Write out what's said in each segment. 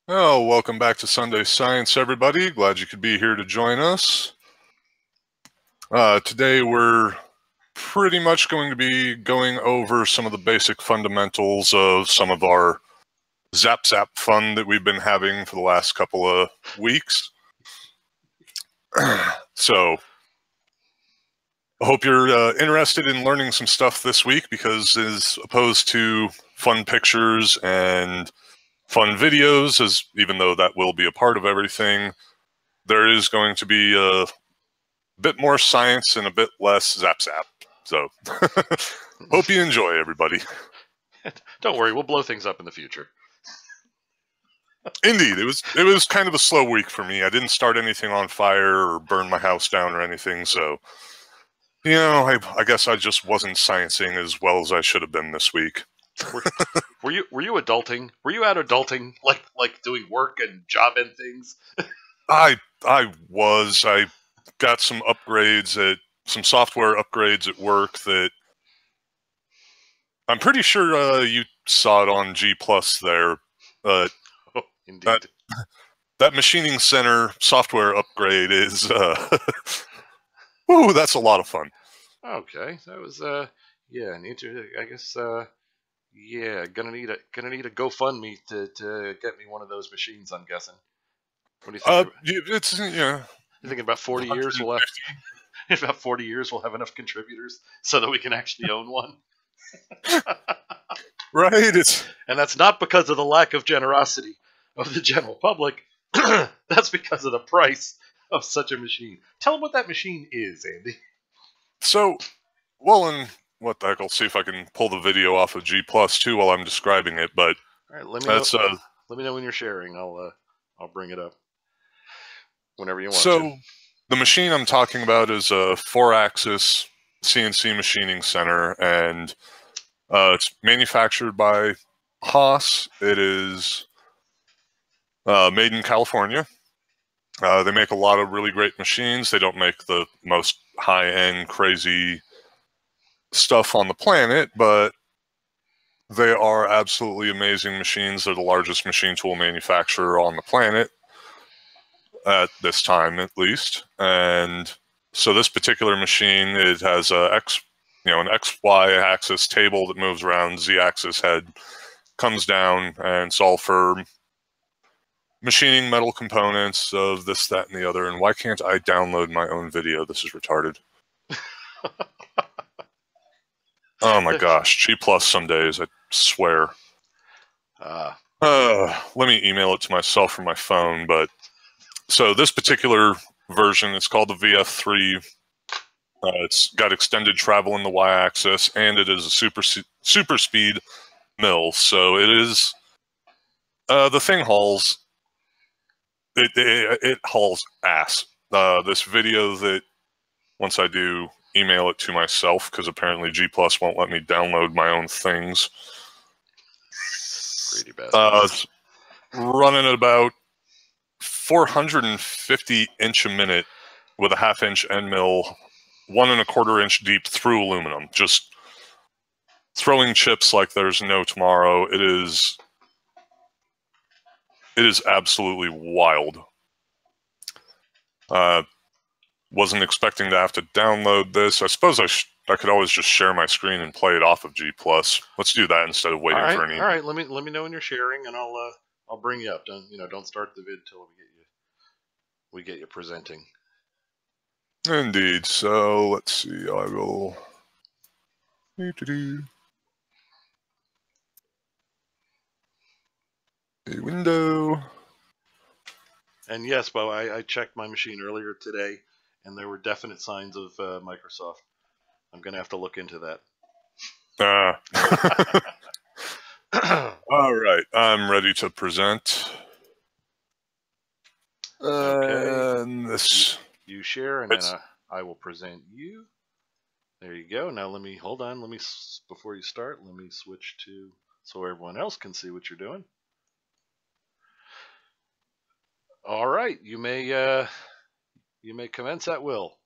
Oh, welcome back to Sunday Science, everybody. Glad you could be here to join us. Today we're pretty much going to be going over some of the basic fundamentals of some of our Zap fun that we've been having for the last couple of weeks. So, I hope you're interested in learning some stuff this week, because as opposed to fun pictures and fun videos, even though that will be a part of everything, there is going to be a bit more science and a bit less zap. So, hope you enjoy, everybody. Don't worry, we'll blow things up in the future. Indeed, it was kind of a slow week for me. I didn't start anything on fire or burn my house down or anything, so you know, I guess I just wasn't sciencing as well as I should have been this week. Were you adulting? Were you out adulting, like doing work and job and things? I was. I got some software upgrades at work that I'm pretty sure you saw it on G Plus there. Oh, indeed. That machining center software upgrade is woo, that's a lot of fun. Okay, that was yeah, I guess yeah, gonna need a GoFundMe to get me one of those machines, I'm guessing. What do you think? It's You think about 40 years we'll have in about 40 years we'll have enough contributors so that we can actually own one. Right, and that's not because of the lack of generosity of the general public. That's because of the price of such a machine. Tell them what that machine is, Andy. So, well, and what the heck? I'll see if I can pull the video off of G Plus too while I'm describing it. But all right, let me know when you're sharing. I'll bring it up whenever you want. So, the machine I'm talking about is a 4-axis CNC machining center, and it's manufactured by Haas. It is made in California. They make a lot of really great machines. They don't make the most high-end, crazy stuff on the planet, but they are absolutely amazing machines. They're the largest machine tool manufacturer on the planet at this time, at least. And so this particular machine, it has an X-Y axis table that moves around, Z-axis head comes down, and it's all for machining metal components of this, that, and the other. And why can't I download my own video? This is retarded. Oh my gosh, G Plus some days, I swear. Let me email it to myself from my phone. But so this particular version, it's called the VF3. It's got extended travel in the Y-axis, and it is a super speed mill. So it is the thing hauls. It hauls ass. This video that once I do email it to myself, because apparently G Plus won't let me download my own things. Greedy bastard. It's running at about 450 inch a minute with a 1/2 inch end mill, 1 1/4 inch deep through aluminum, just throwing chips like there's no tomorrow. It is absolutely wild. Wasn't expecting to have to download this. I suppose I could always just share my screen and play it off of G Plus. Let's do that instead of waiting for any. All right, let me know when you're sharing, and I'll bring you up. Don't start the vid till we get you presenting. Indeed. So let's see. I will. A window. And yes, Bo, I checked my machine earlier today, and there were definite signs of Microsoft. I'm going to have to look into that. All right, I'm ready to present. Okay. And this. You share, and then I will present you. There you go. Now hold on. Before you start, let me switch to so everyone else can see what you're doing. All right, you may commence at will.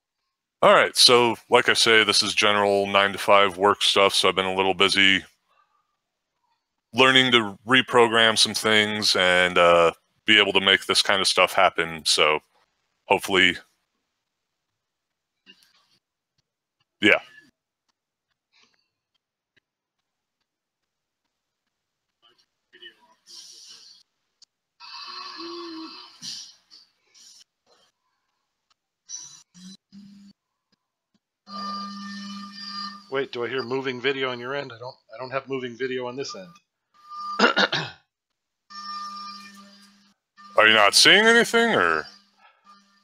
All right, so like I say, this is general 9 to 5 work stuff, so I've been a little busy learning to reprogram some things and be able to make this kind of stuff happen. So hopefully, yeah. Wait, do I hear moving video on your end? I don't have moving video on this end. Are you not seeing anything, or?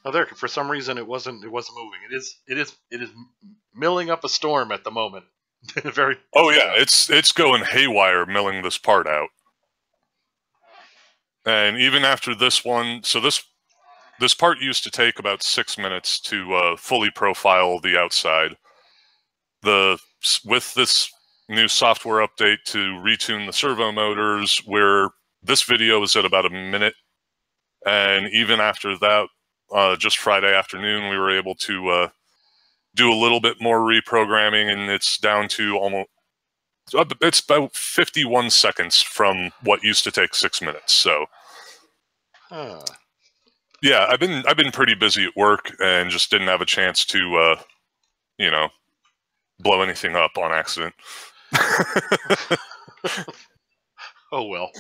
Oh, there. For some reason, it wasn't moving. It is milling up a storm at the moment. Very. Oh yeah, it's going haywire milling this part out. And even after this one, so this part used to take about 6 minutes to fully profile the outside. With this new software update to retune the servo motors, where this video is at about a minute, and even after that, just Friday afternoon, we were able to do a little bit more reprogramming, and it's down to almost, it's about 51 seconds from what used to take 6 minutes. So, yeah, I've been pretty busy at work and just didn't have a chance to, blow anything up on accident. Oh well,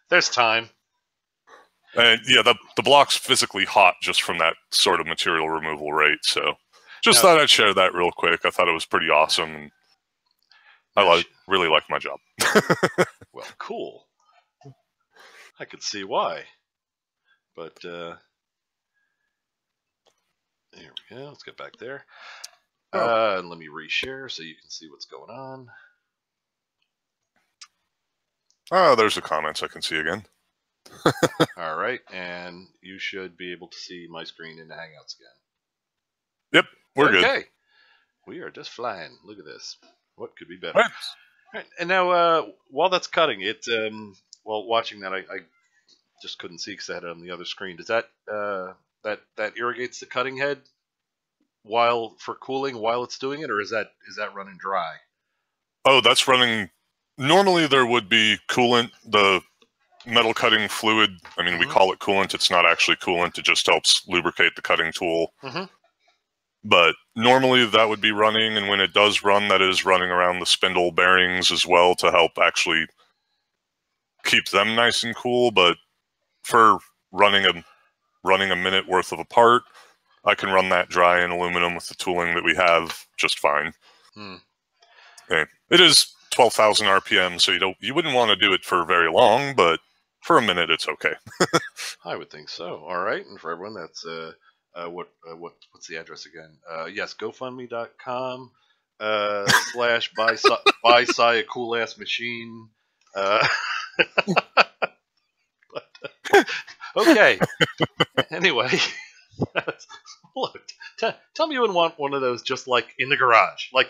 there's time. And yeah, the block's physically hot just from that sort of material removal rate. So just thought I'd share that real quick. I thought it was pretty awesome. And I really like my job. Well, cool. I could see why. But there we go. Let's get back there. And let me reshare so you can see what's going on. Oh, there's the comments I can see again. All right, and you should be able to see my screen in the Hangouts again. Yep, we're good. Okay, we are just flying. Look at this. What could be better? All right, and now while that's cutting, while watching that, I just couldn't see because I had it on the other screen. Does that that irrigates the cutting head for cooling while it's doing it, or is that running dry? Oh, that's running. Normally there would be coolant. The metal cutting fluid, I mean, we call it coolant. It's not actually coolant. It just helps lubricate the cutting tool. But normally that would be running, and when it does run, that is running around the spindle bearings as well to help actually keep them nice and cool. But for running a minute worth of a part, I can run that dry in aluminum with the tooling that we have just fine. Okay. It is 12,000 RPM, so you wouldn't want to do it for very long, but for a minute it's okay. I would think so. All right, and for everyone, that's what's the address again? Yes, GoFundMe.com / buy a cool ass machine. Okay. Anyway, look, tell me you would want one of those just like in the garage, like.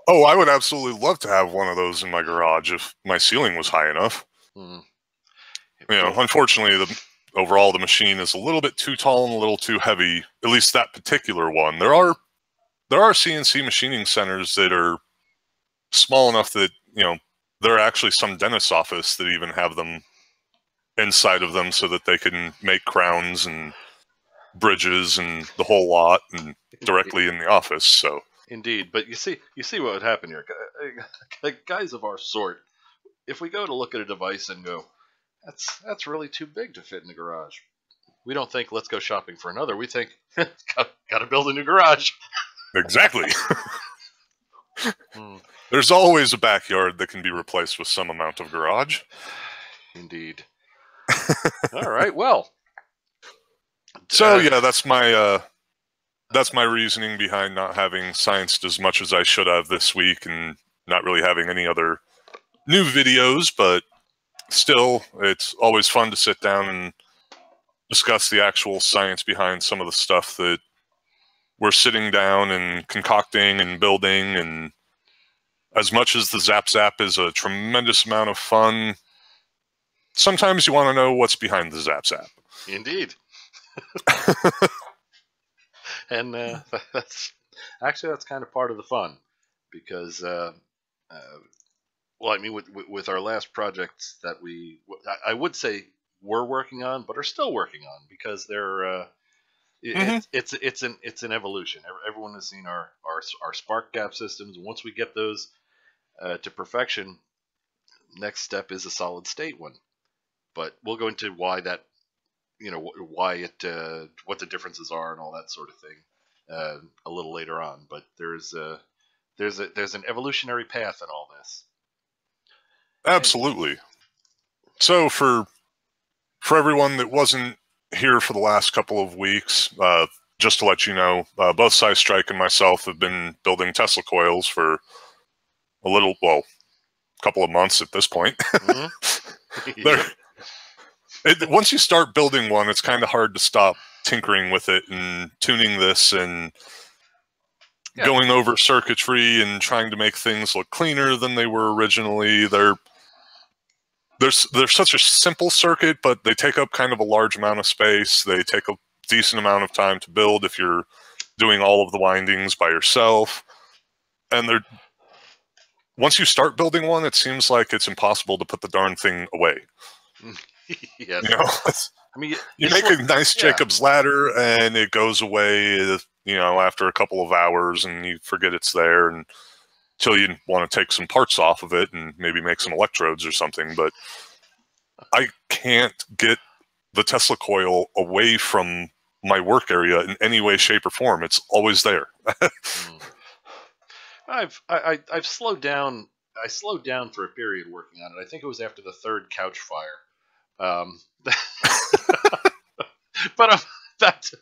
Oh, I would absolutely love to have one of those in my garage if my ceiling was high enough. Unfortunately, overall the machine is a little bit too tall and a little too heavy. At least that particular one. There are CNC machining centers that are small enough that there are actually some dentist's office that even have them inside of them so that they can make crowns and bridges and the whole lot and directly in the office. So. Indeed, but you see what would happen here. Guys of our sort, if we go to look at a device and go, that's really too big to fit in the garage, we don't think let's go shopping for another. We think got to build a new garage. Exactly. There's always a backyard that can be replaced with some amount of garage. Indeed. All right. Well. So yeah, that's my reasoning behind not having scienced as much as I should have this week and not really having any other new videos, but still, it's always fun to sit down and discuss the actual science behind some of the stuff that we're sitting down and concocting and building. And as much as the Zap is a tremendous amount of fun, sometimes you want to know what's behind the Zap. Indeed. And that's kind of part of the fun, because well, I mean, with our last projects that I would say we're working on, but are still working on, because they're it's an evolution. Everyone has seen our spark gap systems, and once we get those to perfection, next step is a solid state one. But we'll go into why that, why it, what the differences are and all that sort of thing a little later on. But there's an evolutionary path in all this. Absolutely. So for everyone that wasn't here for the last couple of weeks, just to let you know, both Size Strike and myself have been building Tesla coils for a couple of months at this point. Mm-hmm. Once you start building one, it's kind of hard to stop tinkering with it and tuning this and going over circuitry and trying to make things look cleaner than they were originally. They're such a simple circuit, but they take up kind of a large amount of space. They take a decent amount of time to build if you're doing all of the windings by yourself. And once you start building one, it seems like it's impossible to put the darn thing away. Yes. I mean, you make a nice Jacob's ladder, and it goes away, after a couple of hours, and you forget it's there, and until you want to take some parts off of it and maybe make some electrodes or something. But I can't get the Tesla coil away from my work area in any way, shape, or form. It's always there. I've slowed down. I slowed down for a period working on it. I think it was after the third couch fire. But I'm back to.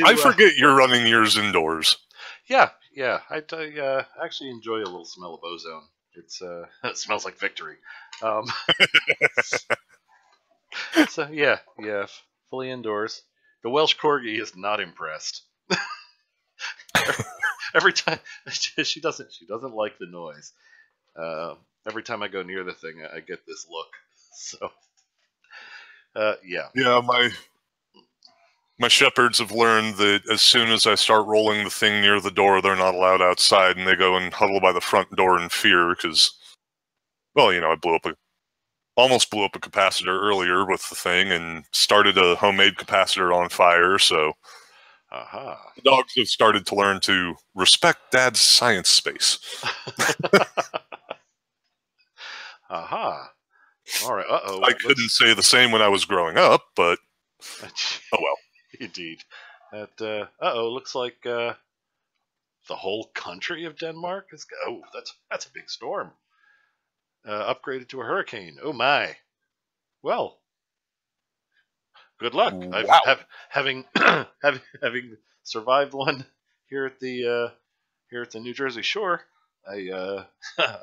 I forget you're running yours indoors. Yeah. I actually enjoy a little smell of ozone. It smells like victory. So yeah, fully indoors. The Welsh Corgi is not impressed. Every time she doesn't like the noise. Every time I go near the thing, I get this look. So yeah. My shepherds have learned that as soon as I start rolling the thing near the door, they're not allowed outside, and they go and huddle by the front door in fear because, I almost blew up a capacitor earlier with the thing and started a homemade capacitor on fire. So the dogs have started to learn to respect Dad's science space. Aha. All right. I couldn't say the same when I was growing up, but oh well. Indeed. That looks like the whole country of Denmark is. Oh, that's a big storm. Upgraded to a hurricane. Oh my. Well, good luck. Wow. Having survived one here at the New Jersey shore. I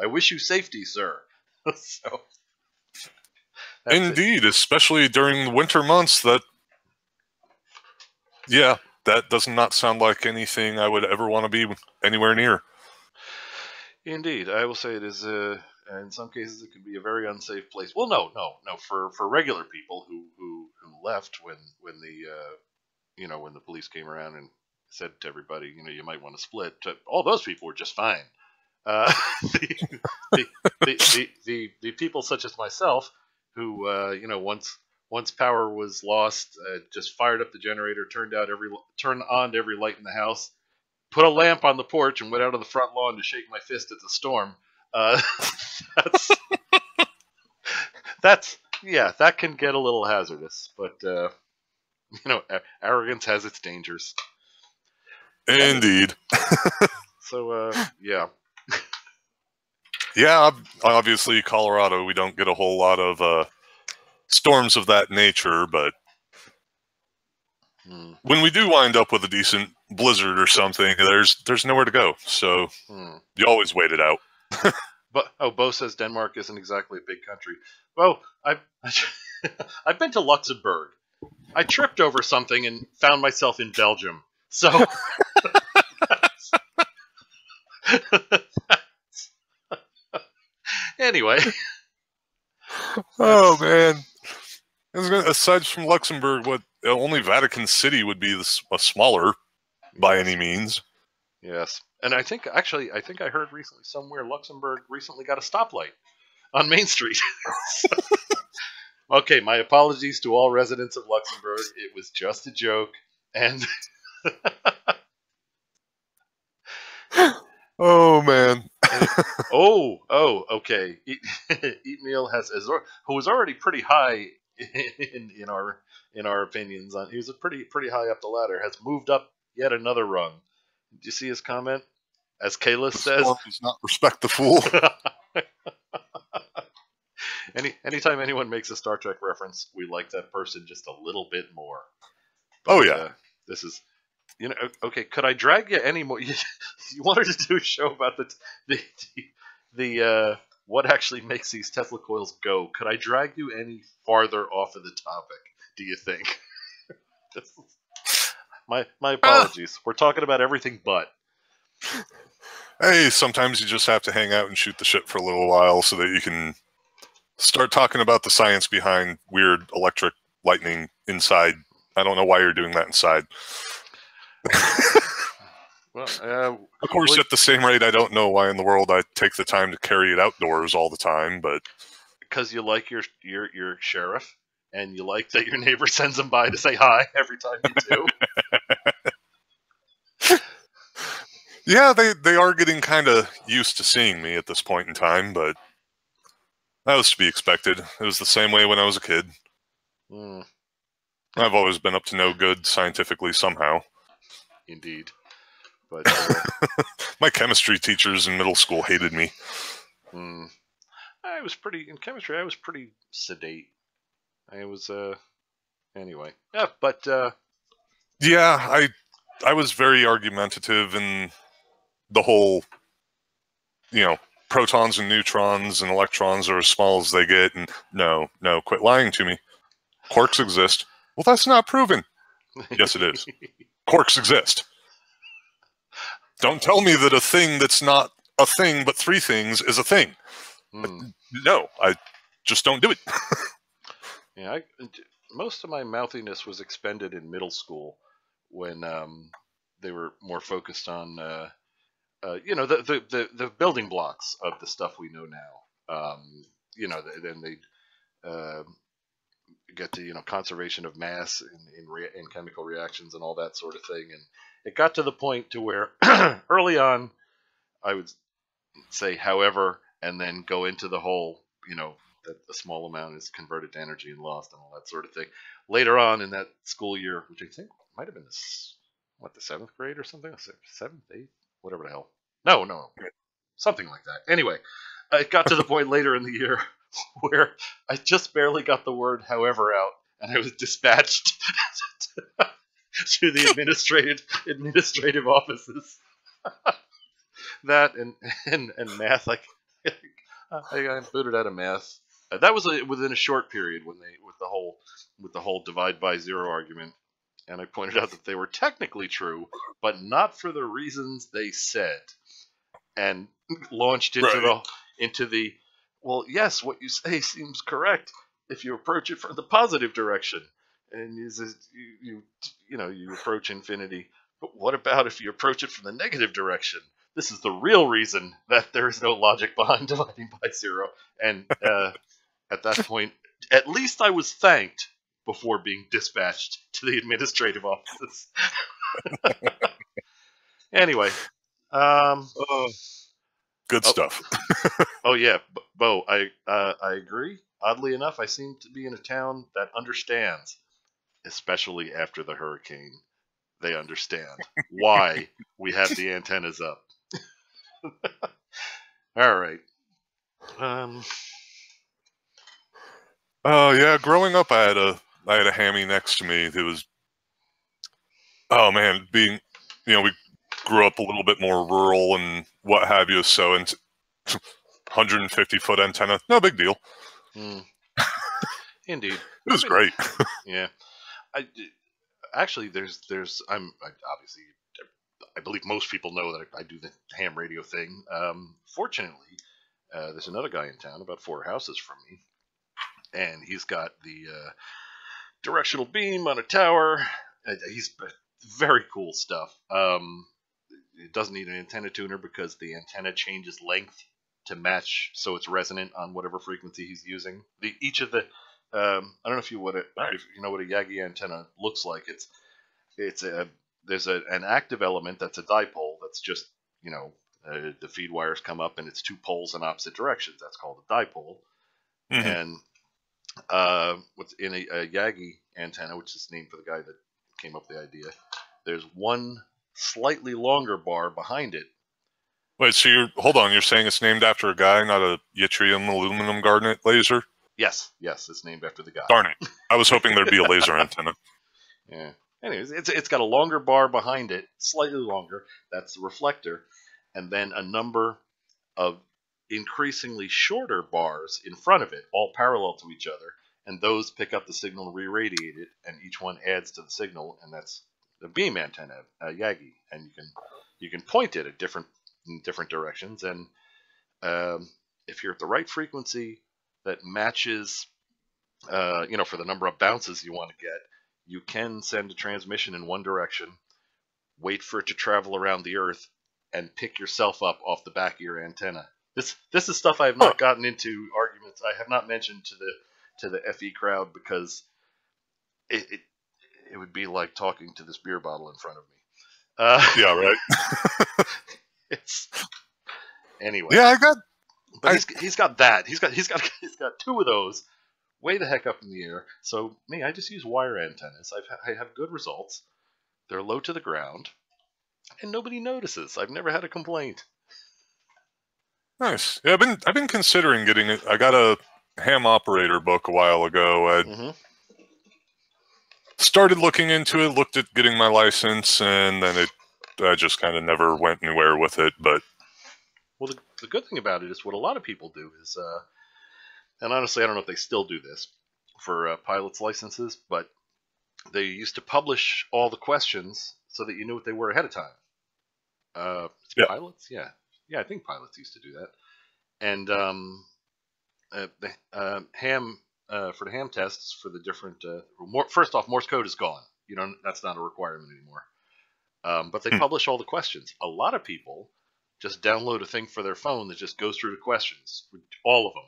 wish you safety, sir. So. Indeed, especially during the winter months. That does not sound like anything I would ever want to be anywhere near. Indeed, I will say it is. In some cases, it can be a very unsafe place. Well, no. For regular people who left when the police came around and said to everybody, you might want to split. All those people were just fine. The people such as myself who once power was lost, just fired up the generator, turned on every light in the house, put a lamp on the porch, and went out on the front lawn to shake my fist at the storm. That can get a little hazardous, but arrogance has its dangers. Indeed. So yeah. Yeah, obviously Colorado, we don't get a whole lot of storms of that nature, but when we do wind up with a decent blizzard or something, there's nowhere to go. So you always wait it out. But Bo says Denmark isn't exactly a big country. Well, I've been to Luxembourg. I tripped over something and found myself in Belgium. So anyway. Oh man. Aside from Luxembourg, only Vatican City would be a smaller by any means. Yes. And I think I heard recently somewhere Luxembourg recently got a stoplight on Main Street. Okay, my apologies to all residents of Luxembourg. It was just a joke. And oh man. Okay. Eat Meal who was already pretty high in our opinions on. He was pretty high up the ladder. Has moved up yet another rung. Did you see his comment? As Kalis says, does not respect the fool. Anytime anyone makes a Star Trek reference, we like that person just a little bit more. But, oh yeah, this is, okay. Could I drag you any more? You wanted to do a show about the what actually makes these Tesla coils go? Could I drag you any farther off of the topic? Do you think? My apologies. We're talking about everything but. Hey, sometimes you just have to hang out and shoot the shit for a little while so that you can start talking about the science behind weird electric lightning inside. I don't know why you're doing that inside. Well, of course, at the same rate, I don't know why in the world I take the time to carry it outdoors all the time, but because you like your sheriff, and you like that your neighbor sends them by to say hi every time you do. Yeah, they are getting kind of used to seeing me at this point in time, but that was to be expected. It was the same way when I was a kid. I've always been up to no good scientifically somehow. Indeed. But my chemistry teachers in middle school hated me. In chemistry I was pretty sedate. I was anyway. Yeah, but yeah, I was very argumentative in the whole, protons and neutrons and electrons are as small as they get, and no, quit lying to me. Quarks exist. Well, that's not proven. Yes, it is. Quarks exist. Don't tell me that a thing that's not a thing but three things is a thing. No, I just don't do it. Yeah, most of my mouthiness was expended in middle school when they were more focused on the building blocks of the stuff we know now. Then they get to conservation of mass in chemical reactions and all that sort of thing, and it got to the point to where early on I would say however, and then go into the whole that a small amount is converted to energy and lost and all that sort of thing. Later on in that school year, which I think might have been the 7th grade or something, 7th, 8th, whatever the hell. No, something like that. Anyway, it got to the point later in the year where I just barely got the word however out, and I was dispatched to the administrative offices. That and math, I got booted out of math. That was within a short period with the whole divide by zero argument, and I pointed out that they were technically true, but not for the reasons they said, and launched into the well, yes, what you say seems correct if you approach it from the positive direction, and you approach infinity. But what about if you approach it from the negative direction? This is the real reason that there is no logic behind dividing by zero. And at that point, at least I was thanked before being dispatched to the administrative offices. Anyway. Good stuff. Oh, yeah. Bo, I agree. Oddly enough, I seem to be in a town that understands, especially after the hurricane. They understand why we have the antennas up. All right. Yeah. Growing up, I had a hammy next to me that was, oh man, we grew up a little bit more rural and what have you. So, 150-foot antenna, no big deal. Indeed, it was great. Yeah, actually, obviously, I believe most people know that I do the ham radio thing. Fortunately, there's another guy in town about 4 houses from me, and he's got the directional beam on a tower. He's very cool stuff. it doesn't need an antenna tuner because the antenna changes length to match, so it's resonant on whatever frequency he's using. Each of the I don't know if you know what a Yagi antenna looks like. There's an active element that's a dipole that's just, the feed wires come up and it's two poles in opposite directions. That's called a dipole. And what's in a Yagi antenna, which is named for the guy that came up with the idea, there's one slightly longer bar behind it. Wait, so hold on, you're saying it's named after a guy, not a yttrium aluminum garnet laser? Yes, it's named after the guy. Darn it. I was hoping there'd be a laser antenna. Yeah. Anyways, it's got a longer bar behind it, slightly longer. That's the reflector. And then a number of increasingly shorter bars in front of it, all parallel to each other. And those pick up the signal and re-radiate it, and each one adds to the signal, and that's the beam antenna, Yagi. And you can point it in different directions. And if you're at the right frequency that matches, for the number of bounces you want to get, you can send a transmission in one direction, wait for it to travel around the Earth, and pick yourself up off the back of your antenna. This is stuff I have not gotten into arguments. I have not mentioned to the FE crowd because it would be like talking to this beer bottle in front of me. Yeah, right. Anyway. Yeah, he's got that. He's got two of those, way the heck up in the air. So I just use wire antennas. I have good results. They're low to the ground, and nobody notices. I've never had a complaint. Nice. Yeah, I've been considering getting it. I got a ham operator book a while ago. I started looking into it, looked at getting my license, and then I just kind of never went anywhere with it. But well, the good thing about it is what a lot of people do is, and honestly, I don't know if they still do this for pilots' licenses, but they used to publish all the questions so that you knew what they were ahead of time. Yeah. Pilots? Yeah, I think pilots used to do that. And the ham for the ham tests for the different. First off, Morse code is gone. That's not a requirement anymore. But they publish all the questions. A lot of people just download a thing for their phone that just goes through the questions, all of them,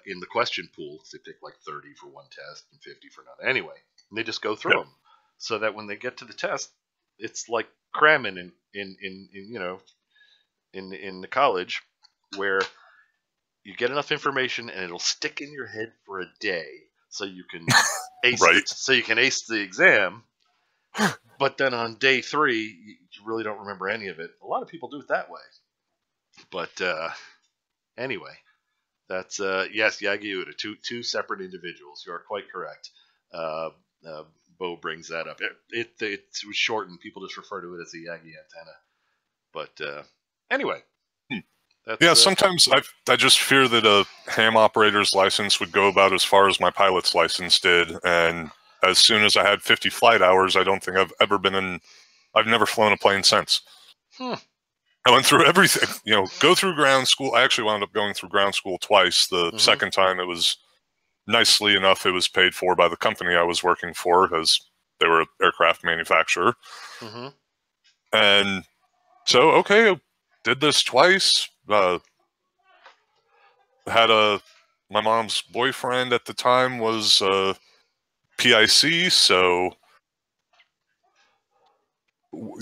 in the question pool. They pick like 30 for one test and 50 for another. Anyway, and they just go through them so that when they get to the test, it's like cramming in the college, where you get enough information and it'll stick in your head for a day, so you can ace the exam. But then on day 3, you really don't remember any of it. A lot of people do it that way. But anyway, that's yes, Yagi Uda, two separate individuals. You are quite correct. Bo brings that up. It was shortened. People just refer to it as a Yagi antenna. But anyway. Sometimes I just fear that a ham operator's license would go about as far as my pilot's license did, and as soon as I had 50 flight hours, I don't think I've never flown a plane since. I went through everything, go through ground school. I actually wound up going through ground school twice. The second time, it was, nicely enough, it was paid for by the company I was working for, because they were an aircraft manufacturer. And so, okay, I did this twice. My mom's boyfriend at the time was PIC, so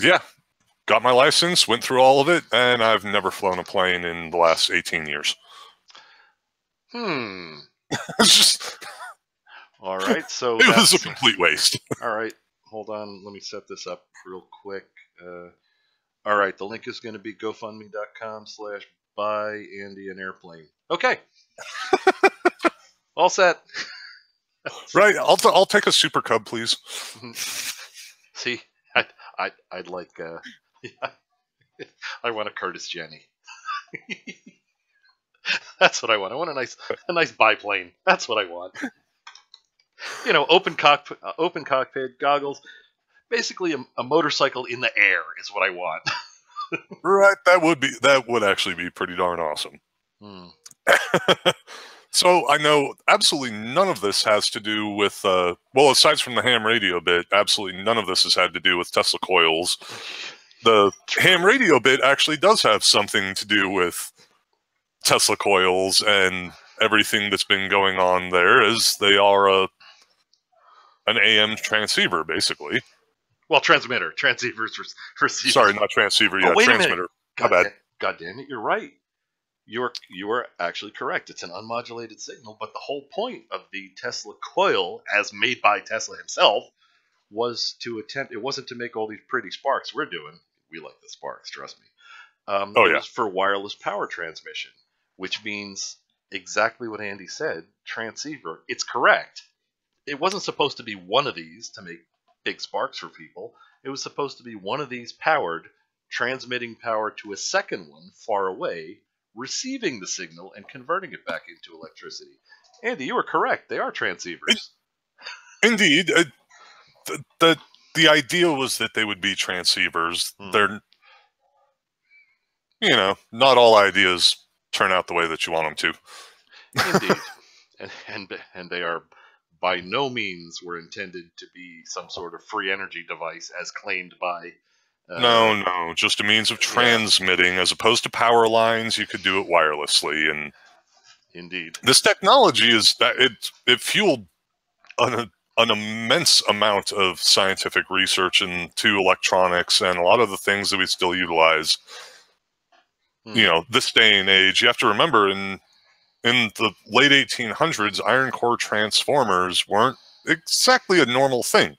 yeah, got my license, went through all of it, and I've never flown a plane in the last 18 years. It's just all right, so it was a complete waste. All right, hold on, let me set this up real quick. All right, the link is going to be gofundme.com/buy Andy an airplane. Okay. All set. Right, I'll take a Super Cub, please. See, I'd like I want a Curtis Jenny. That's what I want. I want a nice biplane. That's what I want. Open cockpit, goggles. Basically, a motorcycle in the air is what I want. Right, that would actually be pretty darn awesome. So I know absolutely none of this has to do with, aside from the ham radio bit, absolutely none of this has had to do with Tesla coils. the ham radio bit actually does have something to do with Tesla coils and everything that's been going on there, as they are an AM transceiver, basically. Well, transmitter. Transceivers, receivers. Sorry, not transceiver. Yeah, wait transmitter. A minute. My bad. God damn it, you're right. You are actually correct. It's an unmodulated signal, but the whole point of the Tesla coil, as made by Tesla himself, was to attempt. It wasn't to make all these pretty sparks we're doing. We like the sparks, trust me. It was for wireless power transmission, which means exactly what Andy said. Transceiver. It's correct. It wasn't supposed to be one of these to make big sparks for people. It was supposed to be one of these powered, transmitting power to a second one far away, receiving the signal and converting it back into electricity. Andy, you were correct. They are transceivers. Indeed. The idea was that they would be transceivers. They're, not all ideas turn out the way that you want them to. Indeed. And they are by no means were intended to be some sort of free energy device as claimed by... No, just a means of transmitting. As opposed to power lines, you could do it wirelessly. And indeed, this technology is that it fueled an immense amount of scientific research into electronics and a lot of the things that we still utilize. This day and age. You have to remember, in the late 1800s, iron core transformers weren't exactly a normal thing.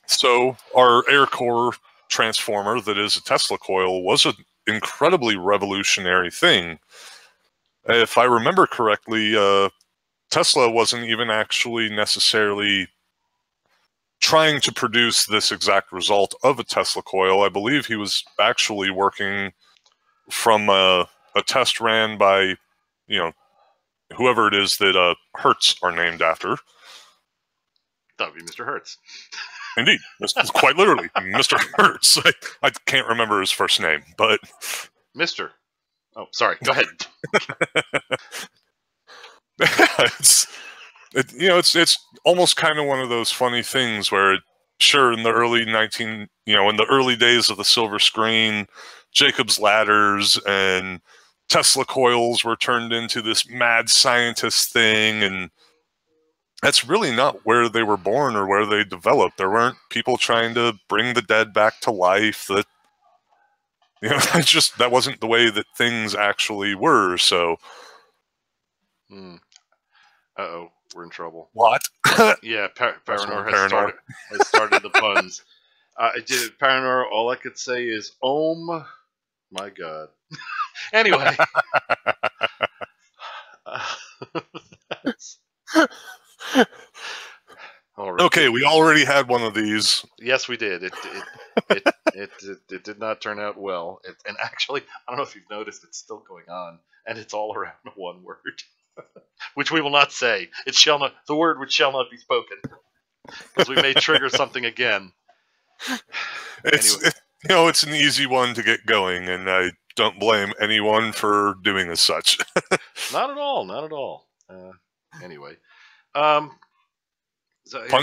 So our air core transformer that is a Tesla coil was an incredibly revolutionary thing. If I remember correctly, Tesla wasn't even actually necessarily trying to produce this exact result of a Tesla coil. I believe he was actually working from a test ran by, whoever it is that Hertz are named after. That would be Mr. Hertz. Indeed. Quite literally. Mr. Hertz. I can't remember his first name, but... Mr. Oh, sorry. Go ahead. It's almost kind of one of those funny things where, sure, in the early in the early days of the silver screen, Jacob's ladders and Tesla coils were turned into this mad scientist thing, and that's really not where they were born or where they developed. There weren't people trying to bring the dead back to life. That wasn't the way that things actually were. So, uh-oh, we're in trouble. What? Yeah, Paranor has started the puns. Paranor, all I could say is, oh my God. Anyway. Okay, we already had one of these. Yes, we did. It did not turn out well. And actually, I don't know if you've noticed, it's still going on, and it's all around one word, which we will not say. The word which shall not be spoken, because we may trigger something again. It's an easy one to get going, and I don't blame anyone for doing as such. Not at all. Anyway. Pun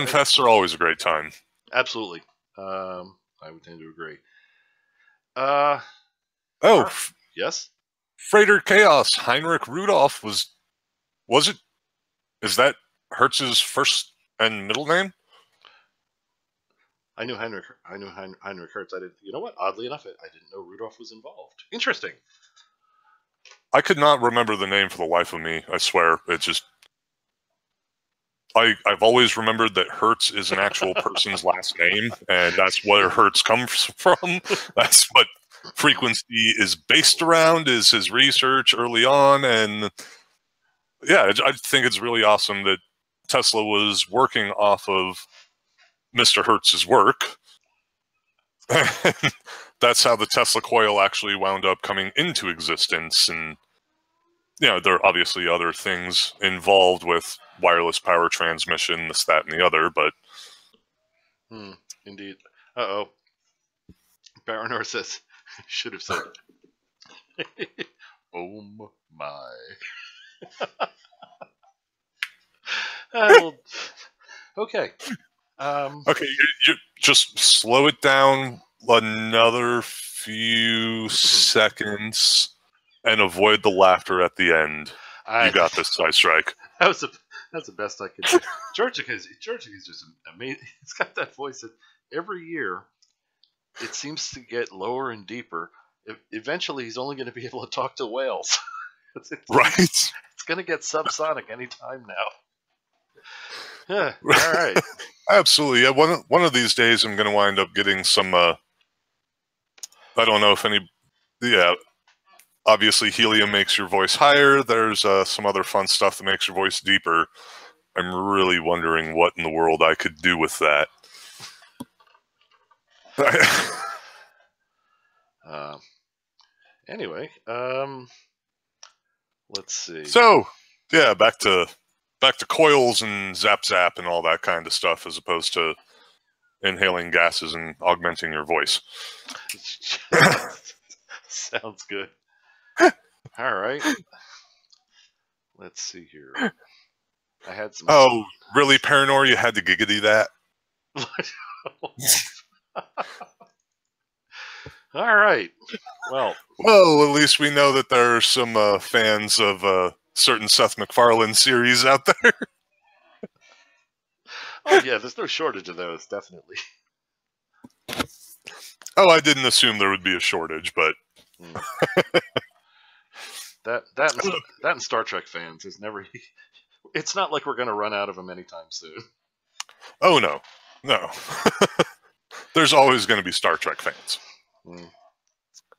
fests are always a great time. Absolutely. I would tend to agree. Yes? Freighter Chaos. Heinrich Rudolph was it? Is that Hertz's first and middle name? I knew Heinrich Hertz. You know what? Oddly enough, I didn't know Rudolph was involved. Interesting. I could not remember the name for the life of me. I swear. It just... I've always remembered that Hertz is an actual person's last name, and that's where Hertz comes from. That's what frequency is based around, is his research early on. And yeah, I think it's really awesome that Tesla was working off of Mr. Hertz's work. That's how the Tesla coil actually wound up coming into existence. And there are obviously other things involved with wireless power transmission, this, that, and the other, but... Indeed. Uh-oh. Baronor says, should have said, oh my. Okay. Okay, you just slow it down another few seconds and avoid the laughter at the end. You got this, Side Strike. That's the best I could do. George is just amazing. He's got that voice that every year it seems to get lower and deeper. Eventually, he's only going to be able to talk to whales. Right. It's going to get subsonic any time now. All right. Absolutely. Yeah. One of these days, I'm going to wind up getting some. I don't know if any. Yeah. Obviously, helium makes your voice higher. There's some other fun stuff that makes your voice deeper. I'm really wondering what in the world I could do with that. Anyway, let's see. So, yeah, back to coils and zap and all that kind of stuff, as opposed to inhaling gases and augmenting your voice. Sounds good. All right. Let's see here. I had some. Oh, really, Paranor? You had to giggity that? All right. Well, at least we know that there are some fans of certain Seth MacFarlane series out there. Oh yeah, there's no shortage of those, definitely. Oh, I didn't assume there would be a shortage, but that and Star Trek fans is never. It's not like we're going to run out of them anytime soon. Oh no. There's always going to be Star Trek fans.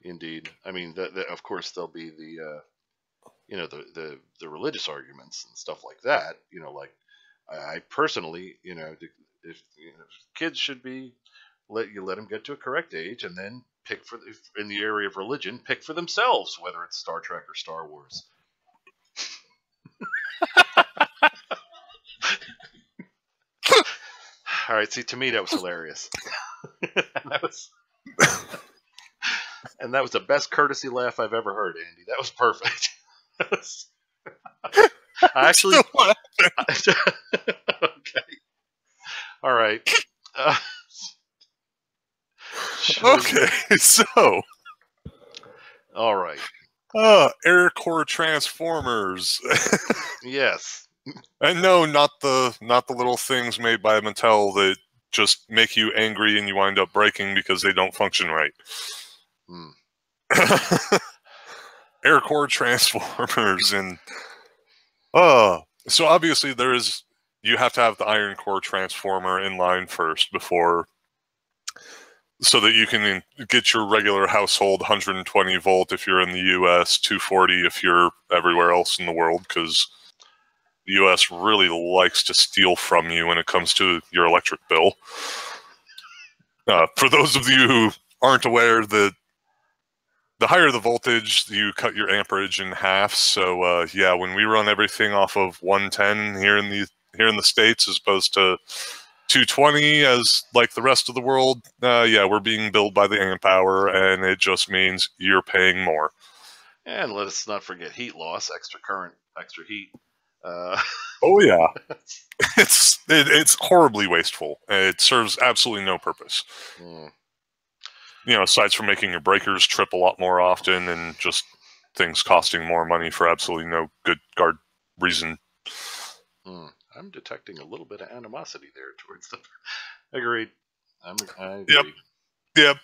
Indeed. I mean, of course, there'll be the religious arguments and stuff like that. Like I personally, if kids should be let them get to a correct age and then pick in the area of religion, pick for themselves whether it's Star Trek or Star Wars. All right, see, to me that was hilarious. And that was the best courtesy laugh I've ever heard, Andy. That was perfect. I actually. Okay. All right. Okay, so. All right. Air core transformers. Yes. And no, not the little things made by Mattel that just make you angry and you wind up breaking because they don't function right. Air core transformers and so obviously you have to have the iron core transformer in line first before, so that you can get your regular household 120 volt if you're in the US, 240 if you're everywhere else in the world, because the US really likes to steal from you when it comes to your electric bill. For those of you who aren't aware, the higher the voltage, you cut your amperage in half. So yeah, when we run everything off of 110 here in the States as opposed to 220 as like the rest of the world, yeah, we're being billed by the amp hour, and it just means you're paying more. And let us not forget heat loss, extra current, extra heat. Oh yeah, it's horribly wasteful. It serves absolutely no purpose. Aside from making your breakers trip a lot more often and just things costing more money for absolutely no good guard reason. I'm detecting a little bit of animosity there towards the. Agreed. I agree. Yep.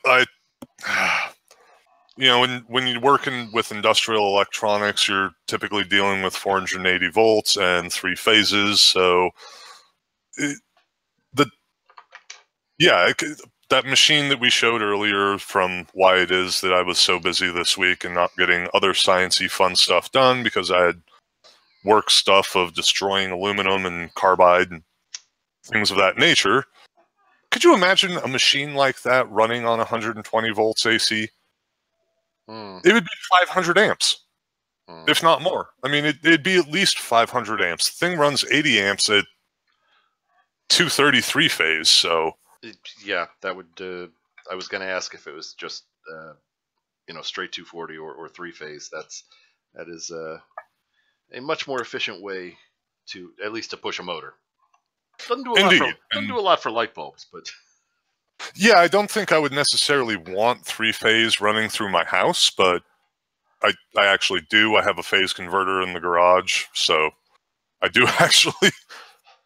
When you're working with industrial electronics, you're typically dealing with 480 volts and 3 phases. So, that machine that we showed earlier, from why it is that I was so busy this week and not getting other sciencey fun stuff done because I had work stuff of destroying aluminum and carbide and things of that nature. Could you imagine a machine like that running on 120 volts AC? It would be 500 amps, if not more. I mean, it'd be at least 500 amps. The thing runs 80 amps at 233 phase, so... Yeah, that would... I was going to ask if it was just, straight 240 or 3-phase. That is a much more efficient way to, at least to push a motor. Doesn't do a lot for light bulbs, but... Yeah, I don't think I would necessarily want three-phase running through my house, but I actually do. I have a phase converter in the garage, so I do actually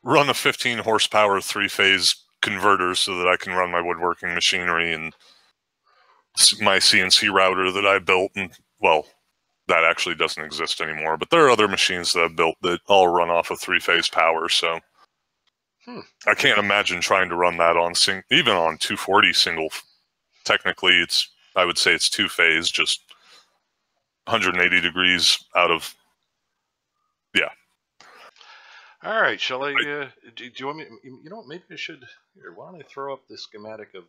run a 15 horsepower three-phase converter so that I can run my woodworking machinery and my CNC router that I built. And, well, that actually doesn't exist anymore, but there are other machines that I've built that all run off of three-phase power, so I can't imagine trying to run that on even on 240 single. Technically, I would say it's two-phase, just 180 degrees out of, yeah. All right, shall I do you want me, you know what, maybe I should, here, why don't I throw up the schematic of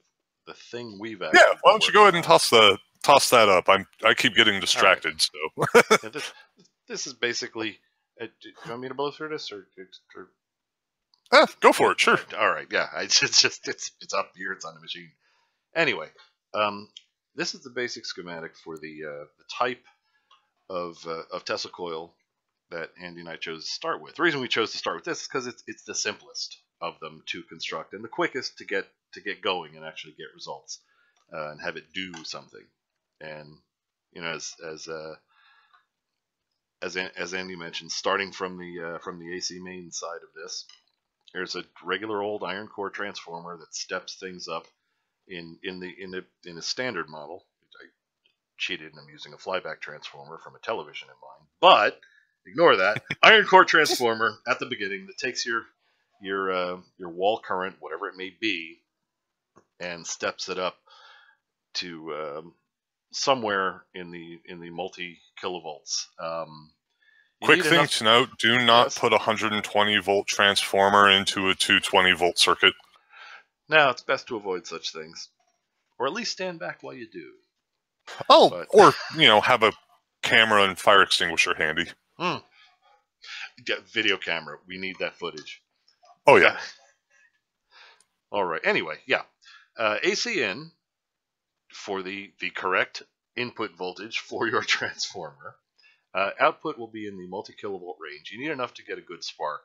the thing we've actually Yeah, why don't you go ahead and toss that up? I keep getting distracted, right. So. Yeah, this is basically, do you want me to blow through this, or go for it, sure. All right, yeah, it's up here, it's on the machine. Anyway, this is the basic schematic for the type of Tesla coil that Andy and I chose to start with. The reason we chose to start with this is because it's the simplest of them to construct and the quickest to get going and actually get results and have it do something. And you know, as Andy mentioned, starting from the AC main side of this, there's a regular old iron core transformer that steps things up in a standard model. I cheated and I'm using a flyback transformer from a television in mind, but ignore that. Iron core transformer at the beginning that takes your wall current, whatever it may be, and steps it up to somewhere in the multi kilovolts. Quick thing to note: do not put a 120 volt transformer into a 220 volt circuit. No, it's best to avoid such things, or at least stand back while you do. Oh, or have a camera and fire extinguisher handy. Video camera. We need that footage. Oh yeah. All right. Anyway, yeah. AC in for the correct input voltage for your transformer. Output will be in the multi-kilovolt range. You need enough to get a good spark.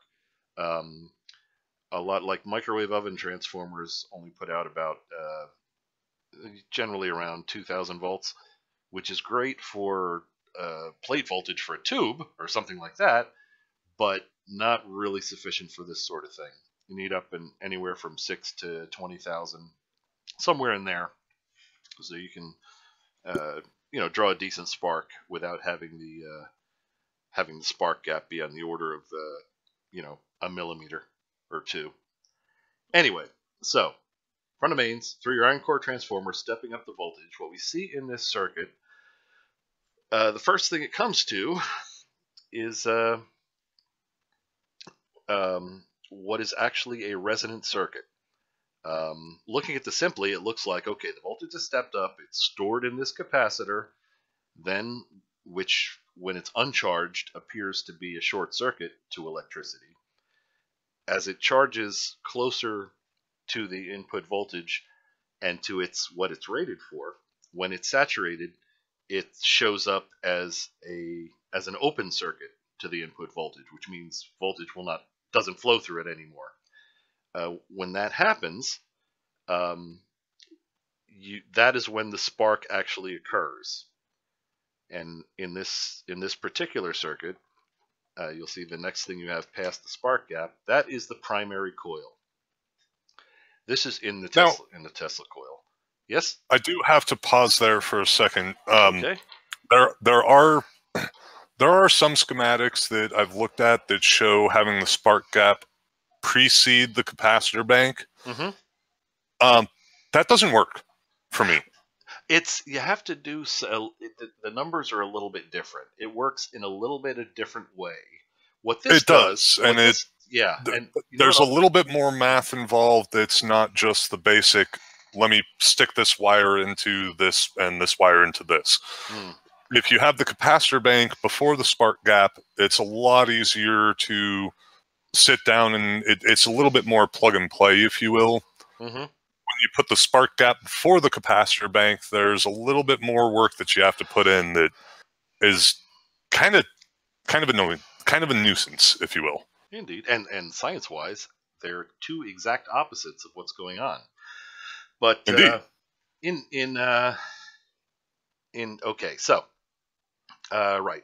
A lot like microwave oven transformers only put out about generally around 2,000 volts, which is great for plate voltage for a tube or something like that, but not really sufficient for this sort of thing. You need up in anywhere from 6,000 to 20,000, somewhere in there, so you can draw a decent spark without having the spark gap be on the order of a millimeter or two. Anyway, so front of mains through your iron core transformer, stepping up the voltage. What we see in this circuit, the first thing it comes to is what is actually a resonant circuit. Looking at this simply, it looks like, okay, the voltage is stepped up, it's stored in this capacitor, then which, when it's uncharged, appears to be a short circuit to electricity. As it charges closer to the input voltage and to what it's rated for, when it's saturated, it shows up as an open circuit to the input voltage, which means voltage doesn't flow through it anymore. When that happens, that is when the spark actually occurs. And in this particular circuit, you'll see the next thing you have past the spark gap, that is the primary coil. This is in the Tesla coil. Yes? I do have to pause there for a second. Okay. There are some schematics that I've looked at that show having the spark gap precede the capacitor bank. Mm-hmm. That doesn't work for me. You have to do so. The numbers are a little bit different. It works in a little bit a different way. What this does, and there's a little bit more math involved. It's not just the basic, let me stick this wire into this and this wire into this. If you have the capacitor bank before the spark gap, it's a lot easier to sit down and it's a little bit more plug and play, if you will. Mm-hmm. When you put the spark gap before the capacitor bank, there's a little bit more work that you have to put in that is kind of annoying. Kind of a nuisance, if you will. Indeed. And science-wise, they're two exact opposites of what's going on. But Indeed. Okay, so right.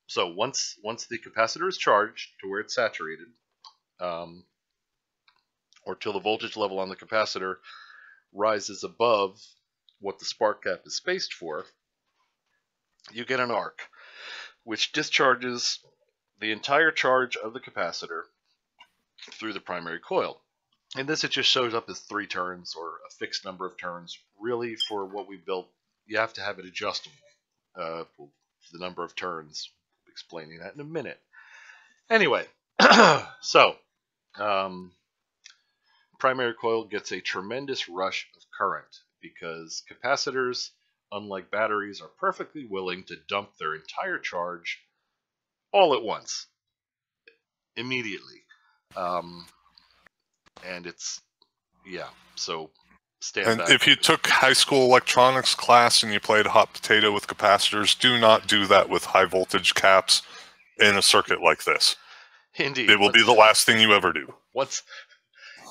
So once the capacitor is charged to where it's saturated, or till the voltage level on the capacitor rises above what the spark gap is spaced for, you get an arc, which discharges the entire charge of the capacitor through the primary coil. In this, it just shows up as 3 turns or a fixed number of turns. Really, for what we built, you have to have it adjustable. The number of turns. I'll be explaining that in a minute. Anyway, so primary coil gets a tremendous rush of current because capacitors, unlike batteries, are perfectly willing to dump their entire charge all at once, immediately. And it's, yeah, so stand And back. if you took high school electronics class and you played hot potato with capacitors, do not do that with high voltage caps in a circuit like this. Indeed. It will be the last thing you ever do. Once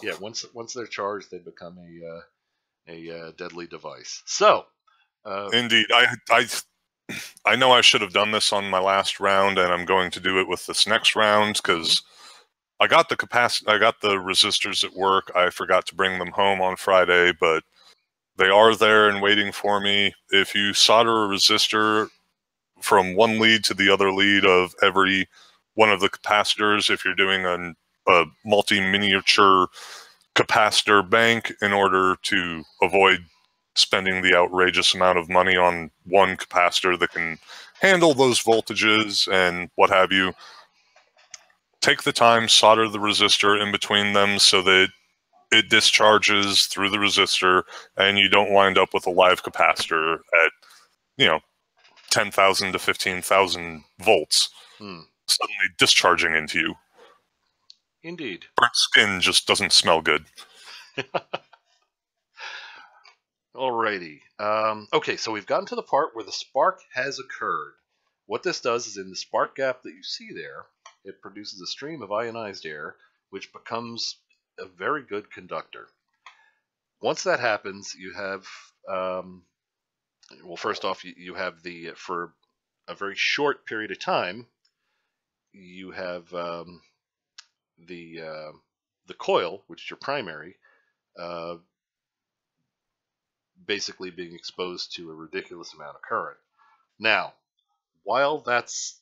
they're charged, they become a deadly device. So, indeed, I know I should have done this on my last round, and I'm going to do it with this next round because I got the resistors at work. I forgot to bring them home on Friday, but they are there and waiting for me. If you solder a resistor from one lead to the other lead of every one of the capacitors, if you're doing a multi-miniature capacitor bank, in order to avoid spending the outrageous amount of money on one capacitor that can handle those voltages and what have you, take the time, solder the resistor in between them so that it discharges through the resistor and you don't wind up with a live capacitor at 10,000 to 15,000 volts suddenly discharging into you. Indeed. Burnt skin just doesn't smell good. Alrighty. Okay, so we've gotten to the part where the spark has occurred. What this does is in the spark gap that you see there, it produces a stream of ionized air, which becomes a very good conductor. Once that happens, you have, well, first off, you have for a very short period of time, you have the coil, which is your primary, basically being exposed to a ridiculous amount of current. Now, once